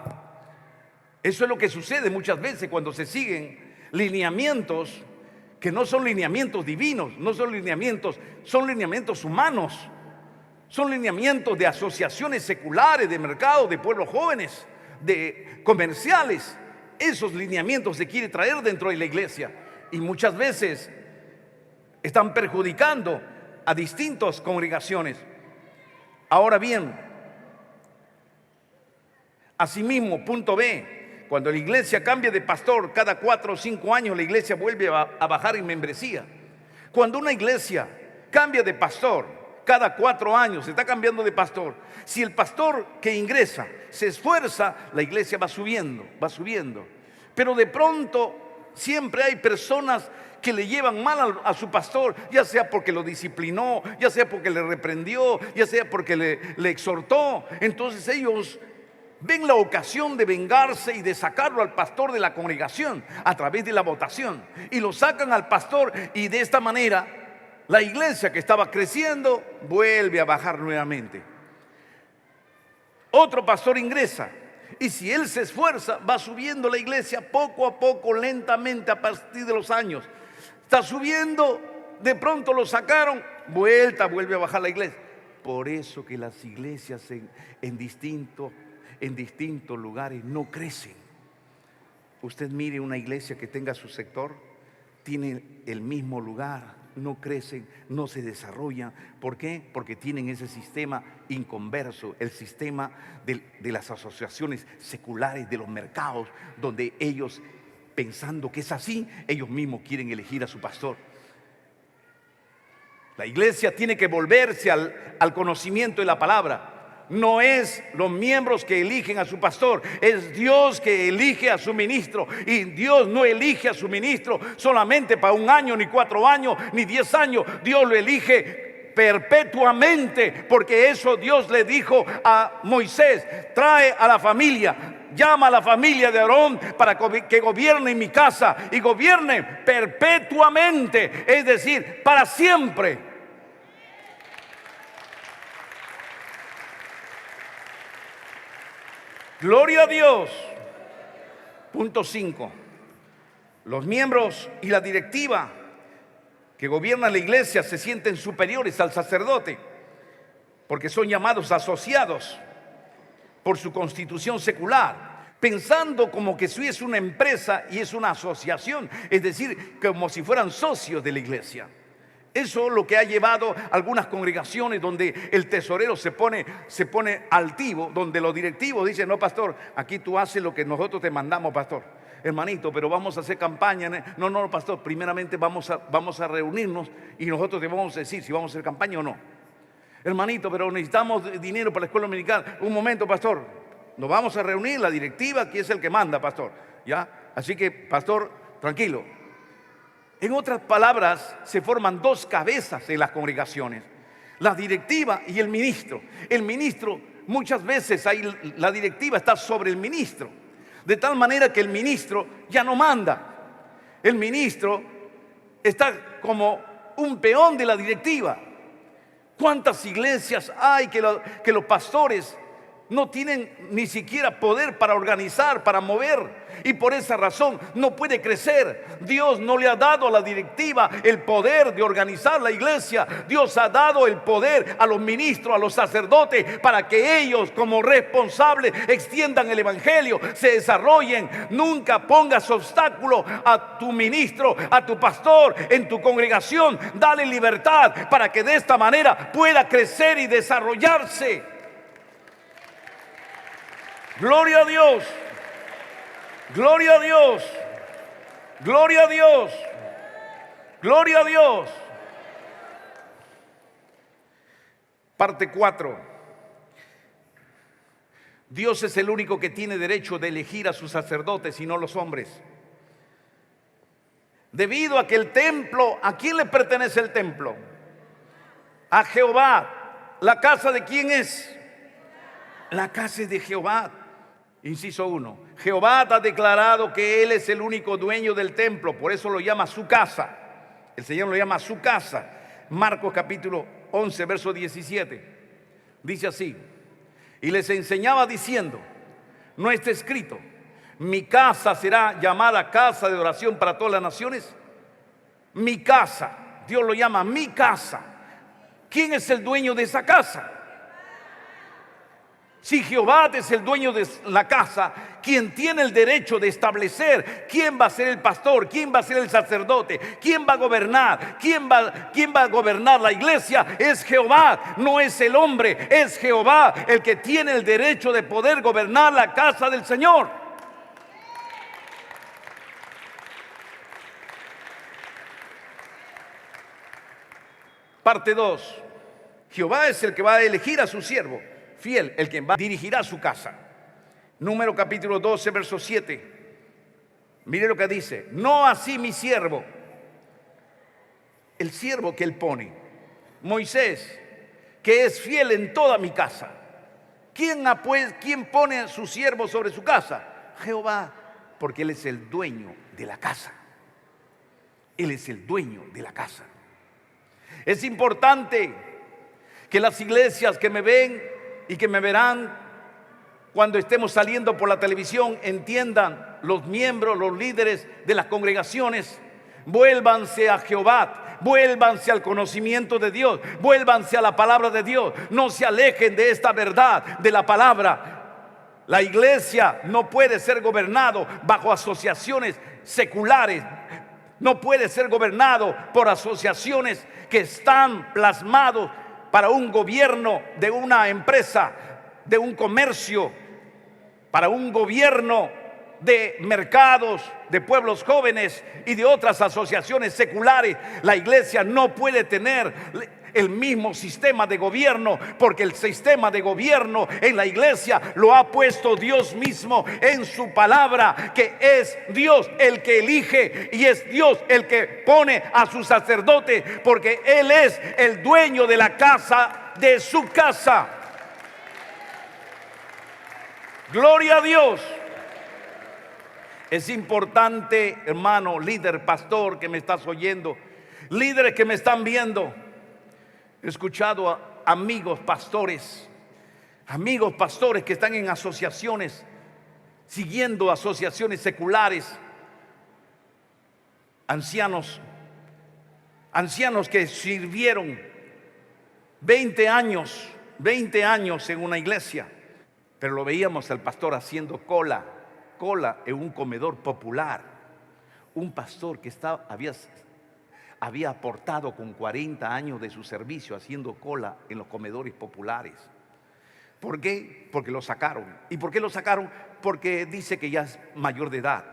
Eso es lo que sucede muchas veces cuando se siguen lineamientos que no son lineamientos divinos, no son lineamientos, son lineamientos humanos. Son lineamientos de asociaciones seculares, de mercados, de pueblos jóvenes, de comerciales. Esos lineamientos se quiere traer dentro de la iglesia y muchas veces están perjudicando a distintas congregaciones. Ahora bien, asimismo, punto B, cuando la iglesia cambia de pastor cada 4 o 5 años, la iglesia vuelve a bajar en membresía. Cuando una iglesia cambia de pastor cada 4 años, se está cambiando de pastor. Si el pastor que ingresa se esfuerza, la iglesia va subiendo, va subiendo. Pero de pronto siempre hay personas que le llevan mal a su pastor, ya sea porque lo disciplinó, ya sea porque le reprendió, ya sea porque le exhortó. Entonces ellos ven la ocasión de vengarse y de sacarlo al pastor de la congregación a través de la votación. Y lo sacan al pastor y de esta manera la iglesia que estaba creciendo vuelve a bajar nuevamente. Otro pastor ingresa y si él se esfuerza va subiendo la iglesia poco a poco, lentamente a partir de los años. Está subiendo, de pronto lo sacaron, vuelve a bajar la iglesia. Por eso que las iglesias en distintos lugares no crecen. Usted mire una iglesia que tenga su sector, tiene el mismo lugar, no crecen, no se desarrollan. ¿Por qué? Porque tienen ese sistema inconverso, el sistema de las asociaciones seculares, de los mercados, donde ellos, pensando que es así, ellos mismos quieren elegir a su pastor. La iglesia tiene que volverse al conocimiento de la palabra. No es los miembros que eligen a su pastor, es Dios que elige a su ministro. Y Dios no elige a su ministro solamente para 1 año, ni 4 años, ni 10 años. Dios lo elige perpetuamente, porque eso Dios le dijo a Moisés: trae a la familia, llama a la familia de Aarón para que gobierne en mi casa, y gobierne perpetuamente, es decir, para siempre. Gloria a Dios. Punto 5. Los miembros y la directiva que gobiernan la iglesia se sienten superiores al sacerdote porque son llamados asociados por su constitución secular, pensando como que sí es una empresa y es una asociación, es decir, como si fueran socios de la iglesia. Eso es lo que ha llevado a algunas congregaciones donde el tesorero se pone altivo, donde los directivos dicen: no, pastor, aquí tú haces lo que nosotros te mandamos, pastor. Hermanito, pero vamos a hacer campaña. No, pastor, primeramente vamos a reunirnos y nosotros te vamos a decir si vamos a hacer campaña o no. Hermanito, pero necesitamos dinero para la escuela dominical. Un momento, pastor, nos vamos a reunir, la directiva, aquí es el que manda, pastor, ¿ya? Así que, pastor, tranquilo. En otras palabras, se forman dos cabezas en las congregaciones: la directiva y el ministro. El ministro, muchas veces la directiva está sobre el ministro, de tal manera que el ministro ya no manda. El ministro está como un peón de la directiva. ¿Cuántas iglesias hay que los pastores no tienen ni siquiera poder para organizar, para mover? Y por esa razón no puede crecer. Dios no le ha dado a la directiva el poder de organizar la iglesia. Dios ha dado el poder a los ministros, a los sacerdotes, para que ellos como responsables extiendan el evangelio, se desarrollen. Nunca pongas obstáculo a tu ministro, a tu pastor en tu congregación. Dale libertad para que de esta manera pueda crecer y desarrollarse. Gloria a Dios. Gloria a Dios. Gloria a Dios. Gloria a Dios. Parte 4. Dios es el único que tiene derecho de elegir a sus sacerdotes y no los hombres. Debido a que el templo, ¿a quién le pertenece el templo? A Jehová. ¿La casa de quién es? La casa es de Jehová. Inciso 1. Jehová ha declarado que Él es el único dueño del templo, por eso lo llama su casa. El Señor lo llama su casa. Marcos capítulo 11, verso 17. Dice así: y les enseñaba diciendo: ¿no está escrito, mi casa será llamada casa de oración para todas las naciones? Mi casa, Dios lo llama mi casa. ¿Quién es el dueño de esa casa? Si Jehová es el dueño de la casa, quien tiene el derecho de establecer quién va a ser el pastor, quién va a ser el sacerdote, quién va a gobernar, quién va a gobernar la iglesia, es Jehová, no es el hombre. Es Jehová el que tiene el derecho de poder gobernar la casa del Señor. Parte 2. Jehová es el que va a elegir a su siervo fiel, el que va a dirigir a su casa. Número capítulo 12, verso 7. Mire lo que dice: no así mi siervo. El siervo que él pone, Moisés, que es fiel en toda mi casa. ¿Quién pone a su siervo sobre su casa? Jehová, porque Él es el dueño de la casa. Él es el dueño de la casa. Es importante que las iglesias que me ven y que me verán cuando estemos saliendo por la televisión entiendan, los miembros, los líderes de las congregaciones: vuélvanse a Jehová, vuélvanse al conocimiento de Dios, vuélvanse a la palabra de Dios. No se alejen de esta verdad, de la palabra. La iglesia no puede ser gobernado bajo asociaciones seculares. No puede ser gobernado por asociaciones que están plasmados para un gobierno de una empresa, de un comercio, para un gobierno de mercados, de pueblos jóvenes y de otras asociaciones seculares. La iglesia no puede tener el mismo sistema de gobierno, porque el sistema de gobierno en la iglesia lo ha puesto Dios mismo en su palabra, que es Dios el que elige y es Dios el que pone a su sacerdote, porque Él es el dueño de la casa, de su casa. Gloria a Dios. Es importante, hermano, líder, pastor que me estás oyendo, líderes que me están viendo. He escuchado a amigos pastores amigos pastores que están en asociaciones, siguiendo asociaciones seculares, ancianos que sirvieron 20 años en una iglesia, pero lo veíamos al pastor haciendo cola en un comedor popular. Un pastor que había aportado con 40 años de su servicio haciendo cola en los comedores populares. ¿Por qué? Porque lo sacaron. ¿Y por qué lo sacaron? Porque dice que ya es mayor de edad.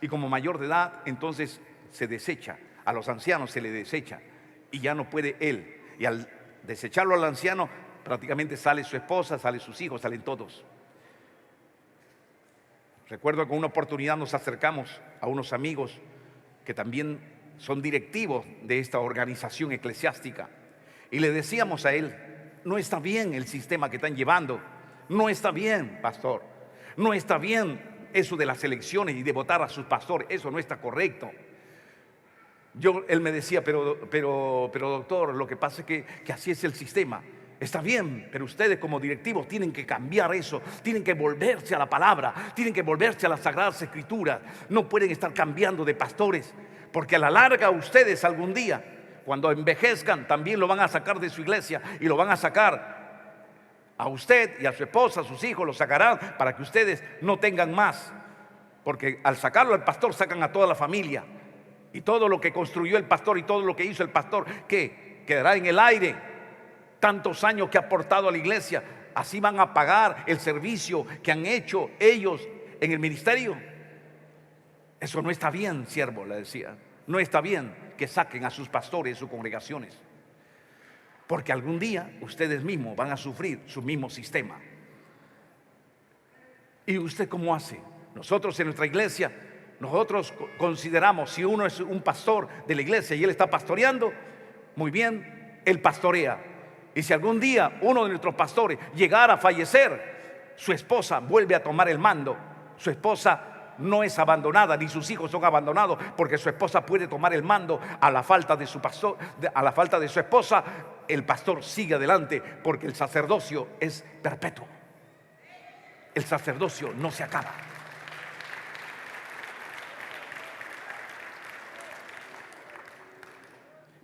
Y como mayor de edad, entonces se desecha. A los ancianos se le desecha. Y ya no puede él. Y al desecharlo al anciano, prácticamente sale su esposa, salen sus hijos, salen todos. Recuerdo que en una oportunidad nos acercamos a unos amigos que también son directivos de esta organización eclesiástica. Y le decíamos a él: no está bien el sistema que están llevando. No está bien, pastor. No está bien eso de las elecciones y de votar a sus pastores. Eso no está correcto. Él me decía, pero doctor, lo que pasa es que así es el sistema. Está bien, pero ustedes como directivos tienen que cambiar eso. Tienen que volverse a la palabra. Tienen que volverse a las Sagradas Escrituras. No pueden estar cambiando de pastores, porque a la larga ustedes algún día, cuando envejezcan, también lo van a sacar de su iglesia y lo van a sacar a usted y a su esposa, a sus hijos, lo sacarán para que ustedes no tengan más. Porque al sacarlo al pastor sacan a toda la familia. Y todo lo que construyó el pastor y todo lo que hizo el pastor, ¿qué? Quedará en el aire. Tantos años que ha aportado a la iglesia, así van a pagar el servicio que han hecho ellos en el ministerio. Eso no está bien, siervo, le decía. No está bien que saquen a sus pastores de sus congregaciones, porque algún día ustedes mismos van a sufrir su mismo sistema. ¿Y usted cómo hace? Nosotros en nuestra iglesia, nosotros consideramos, si uno es un pastor de la iglesia y él está pastoreando, muy bien, él pastorea. Y si algún día uno de nuestros pastores llegara a fallecer, su esposa vuelve a tomar el mando. Su esposa no es abandonada, ni sus hijos son abandonados, porque su esposa puede tomar el mando. A la falta de su pastor, a la falta de su esposa, el pastor sigue adelante, porque el sacerdocio es perpetuo. El sacerdocio no se acaba.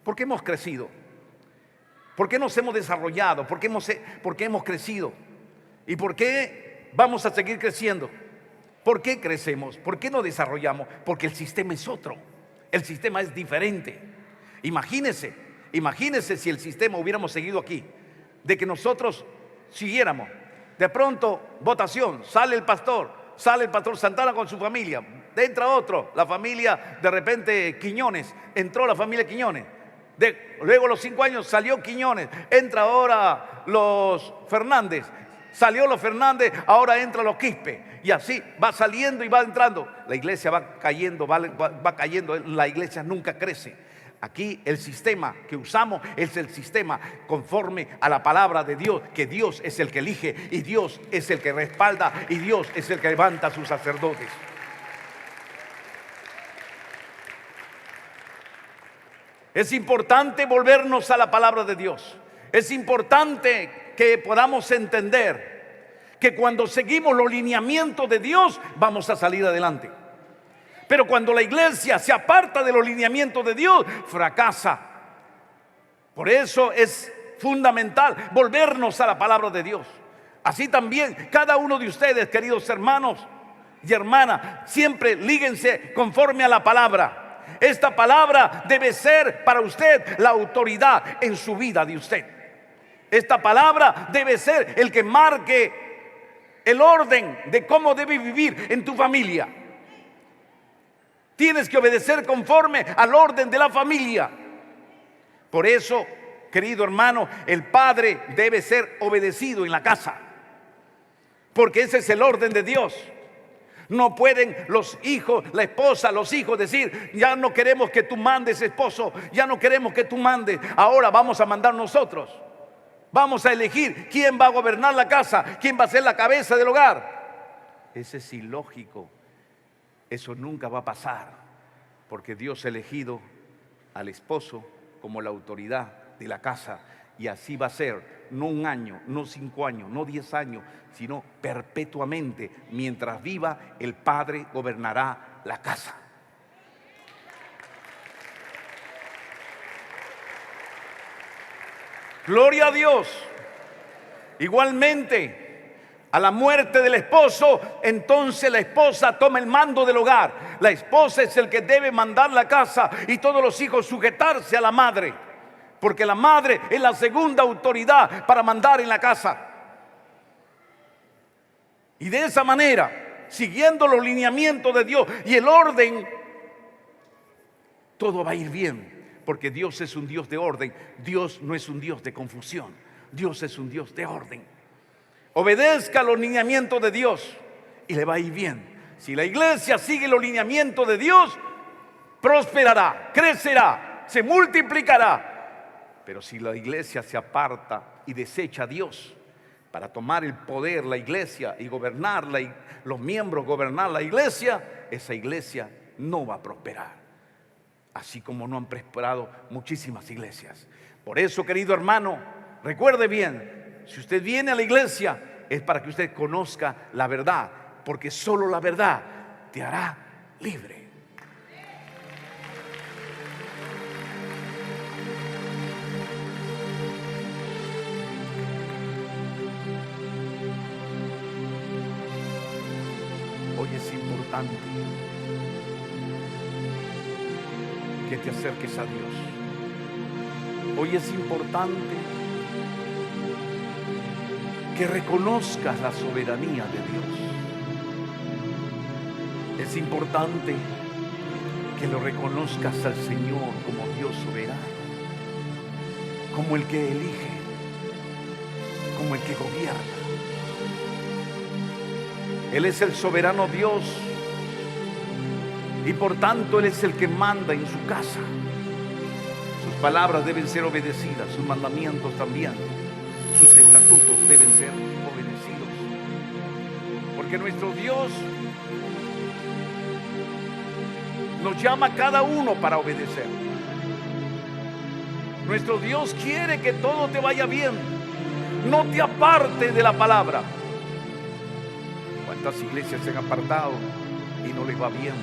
¿Por qué hemos crecido? ¿Por qué nos hemos desarrollado? ¿Por qué hemos crecido? ¿Y por qué vamos a seguir creciendo? ¿Por qué crecemos? ¿Por qué nos desarrollamos? Porque el sistema es otro. El sistema es diferente. Imagínese si el sistema hubiéramos seguido aquí, de que nosotros siguiéramos. De pronto, votación, sale el pastor Santana con su familia, entra otro, la familia de repente Quiñones, entró la familia Quiñones. Luego a los 5 años salió Quiñones, entra ahora los Fernández, salió los Fernández, ahora entra los Quispe, y así va saliendo y va entrando. La iglesia va cayendo, la iglesia nunca crece. Aquí el sistema que usamos es el sistema conforme a la palabra de Dios, que Dios es el que elige y Dios es el que respalda y Dios es el que levanta a sus sacerdotes. Es importante volvernos a la palabra de Dios. Es importante que podamos entender que cuando seguimos los lineamientos de Dios vamos a salir adelante. Pero cuando la iglesia se aparta de los lineamientos de Dios, fracasa. Por eso es fundamental volvernos a la palabra de Dios. Así también cada uno de ustedes, queridos hermanos y hermanas, siempre líguense conforme a la palabra. Esta palabra debe ser para usted la autoridad en su vida de usted. Esta palabra debe ser el que marque el orden de cómo debe vivir en tu familia. Tienes que obedecer conforme al orden de la familia. Por eso, querido hermano, el padre debe ser obedecido en la casa, porque ese es el orden de Dios. No pueden los hijos, la esposa, los hijos decir: ya no queremos que tú mandes, esposo, ya no queremos que tú mandes, ahora vamos a mandar nosotros. Vamos a elegir quién va a gobernar la casa, quién va a ser la cabeza del hogar. Ese es ilógico. Eso nunca va a pasar, porque Dios ha elegido al esposo como la autoridad de la casa, y así va a ser no un año, no 5 años, no 10 años, sino perpetuamente. Mientras viva, el Padre gobernará la casa. Gloria a Dios. Igualmente, a la muerte del esposo, entonces la esposa toma el mando del hogar. La esposa es el que debe mandar la casa y todos los hijos sujetarse a la madre, porque la madre es la segunda autoridad para mandar en la casa. Y de esa manera, siguiendo los lineamientos de Dios y el orden, todo va a ir bien, porque Dios es un Dios de orden. Dios no es un Dios de confusión. Dios es un Dios de orden. Obedezca los lineamientos de Dios y le va a ir bien. Si la iglesia sigue los lineamientos de Dios, prosperará, crecerá, se multiplicará. Pero si la iglesia se aparta y desecha a Dios para tomar el poder, la iglesia, y gobernarla, y los miembros gobernar la iglesia, esa iglesia no va a prosperar, así como no han prosperado muchísimas iglesias. Por eso, querido hermano, recuerde bien, si usted viene a la iglesia es para que usted conozca la verdad, porque solo la verdad te hará libre. Hoy es importante que te acerques a Dios. Hoy es importante que reconozcas la soberanía de Dios. Es importante que lo reconozcas al Señor como Dios soberano, como el que elige, como el que gobierna. Él es el soberano Dios y por tanto Él es el que manda en su casa. Sus palabras deben ser obedecidas, sus mandamientos también. Sus estatutos deben ser obedecidos, porque nuestro Dios nos llama a cada uno para obedecer. Nuestro Dios quiere que todo te vaya bien. No te apartes de la palabra. ¿Cuántas iglesias se han apartado y no les va bien?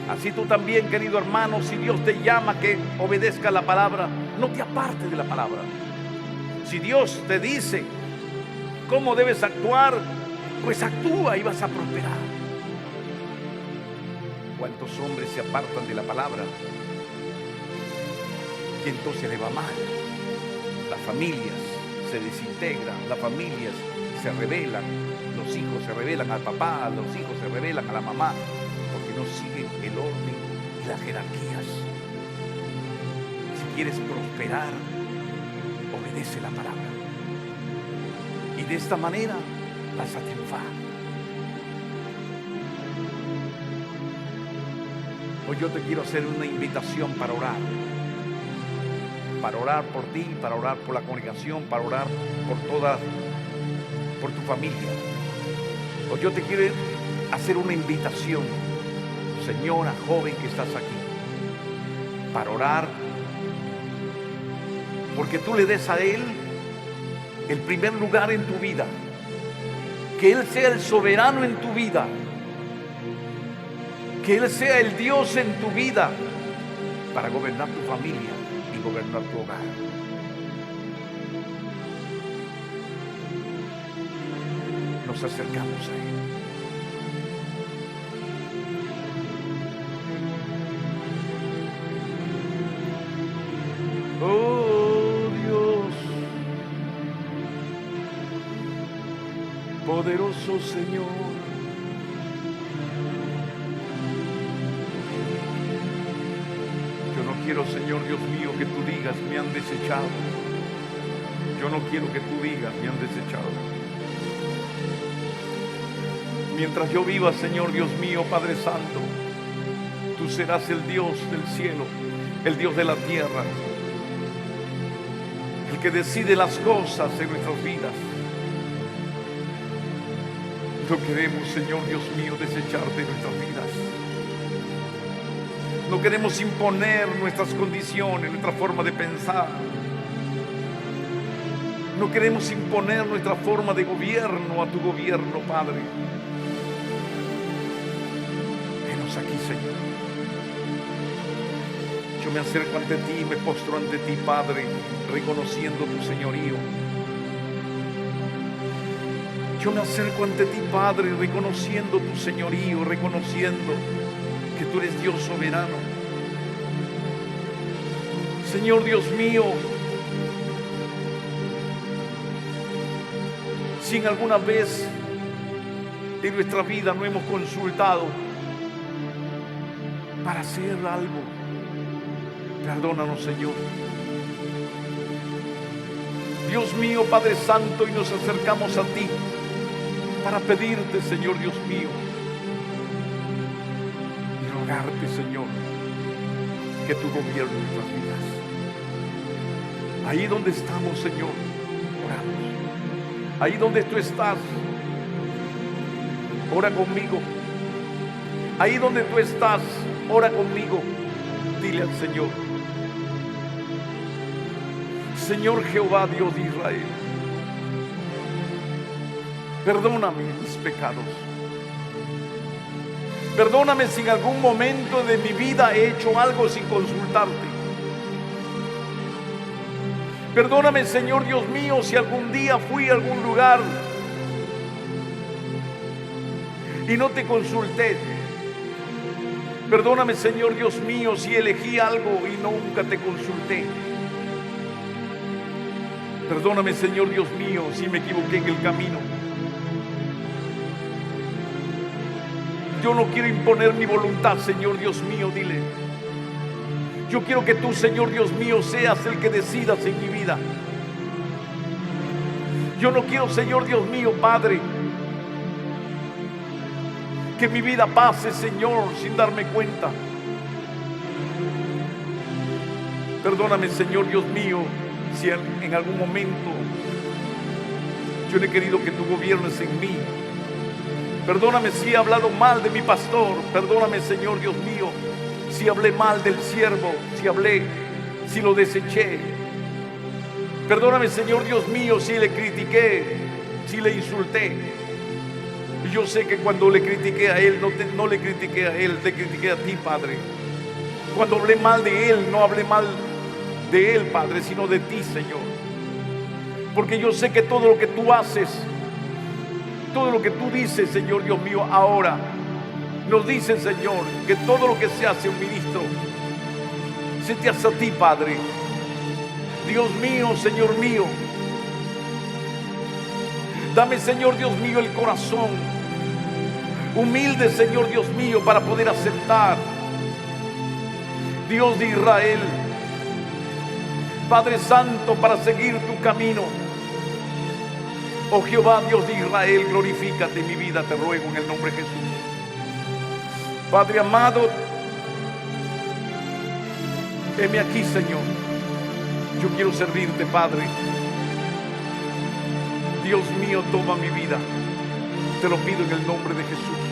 Así tú también, querido hermano, si Dios te llama a que obedezca la palabra, no te apartes de la palabra. Si Dios te dice cómo debes actuar, pues actúa y vas a prosperar. ¿Cuántos hombres se apartan de la palabra y entonces le va mal? Las familias se desintegran, las familias se rebelan, los hijos se rebelan al papá, los hijos se rebelan a la mamá, porque no siguen el orden y las jerarquías. Si quieres prosperar, obedece la palabra y de esta manera vas a triunfar. Hoy yo te quiero hacer una invitación para orar por ti, para orar por la congregación, para orar por tu familia. Hoy yo te quiero hacer una invitación, señora joven que estás aquí, para orar, porque tú le des a Él el primer lugar en tu vida, que Él sea el soberano en tu vida, que Él sea el Dios en tu vida para gobernar tu familia y gobernar tu hogar. Nos acercamos a Él. Oh Dios, poderoso Señor, yo no quiero, Señor Dios mío, que tú digas me han desechado. Yo no quiero que tú digas me han desechado. Mientras yo viva, Señor Dios mío, Padre Santo, tú serás el Dios del cielo, el Dios de la tierra, el que decide las cosas en nuestras vidas. No queremos, Señor Dios mío, desecharte de nuestras vidas. No queremos imponer nuestras condiciones, nuestra forma de pensar. No queremos imponer nuestra forma de gobierno a tu gobierno, Padre. Venos aquí, Señor. Yo me acerco ante ti y me postro ante ti, Padre, reconociendo tu señorío. Yo me acerco ante ti, Padre, reconociendo tu señorío, reconociendo que tú eres Dios soberano. Señor Dios mío, si en alguna vez en nuestra vida no hemos consultado para hacer algo, perdónanos, Señor. Dios mío, Padre Santo, y nos acercamos a ti para pedirte, Señor Dios mío, y rogarte, Señor, que tú gobiernes nuestras vidas. Ahí donde estamos, Señor, oramos. Ahí donde tú estás, ora conmigo. Ahí donde tú estás, ora conmigo. Dile al Señor: Señor Jehová, Dios de Israel, perdóname mis pecados. Perdóname si en algún momento de mi vida he hecho algo sin consultarte. Perdóname, Señor Dios mío, si algún día fui a algún lugar y no te consulté. Perdóname, Señor Dios mío, si elegí algo y nunca te consulté. Perdóname, Señor Dios mío, si me equivoqué en el camino. Yo no quiero imponer mi voluntad, Señor Dios mío, dile. Yo quiero que tú, Señor Dios mío, seas el que decidas en mi vida. Yo no quiero, Señor Dios mío, Padre, que mi vida pase, Señor, sin darme cuenta. Perdóname, Señor Dios mío, si en algún momento yo no he querido que tú gobiernes en mí. Perdóname si he hablado mal de mi pastor. Perdóname, Señor Dios mío, si hablé mal del siervo, si lo deseché. Perdóname, Señor Dios mío, si le critiqué, si le insulté. Y yo sé que cuando le critiqué a él, no le critiqué a él, te critiqué a ti, Padre. Cuando hablé mal de él, no hablé mal de él, Padre, sino de ti, Señor. Porque yo sé que todo lo que tú haces, todo lo que tú dices, Señor Dios mío, ahora nos dice, Señor, que todo lo que se hace un ministro se te hace a ti, Padre. Dios mío, Señor mío, dame, Señor Dios mío, el corazón humilde, Señor Dios mío, para poder aceptar. Dios de Israel, Padre Santo, para seguir tu camino. Oh Jehová, Dios de Israel, glorifícate en mi vida, te ruego en el nombre de Jesús. Padre amado, heme aquí, Señor. Yo quiero servirte, Padre. Dios mío, toma mi vida. Te lo pido en el nombre de Jesús.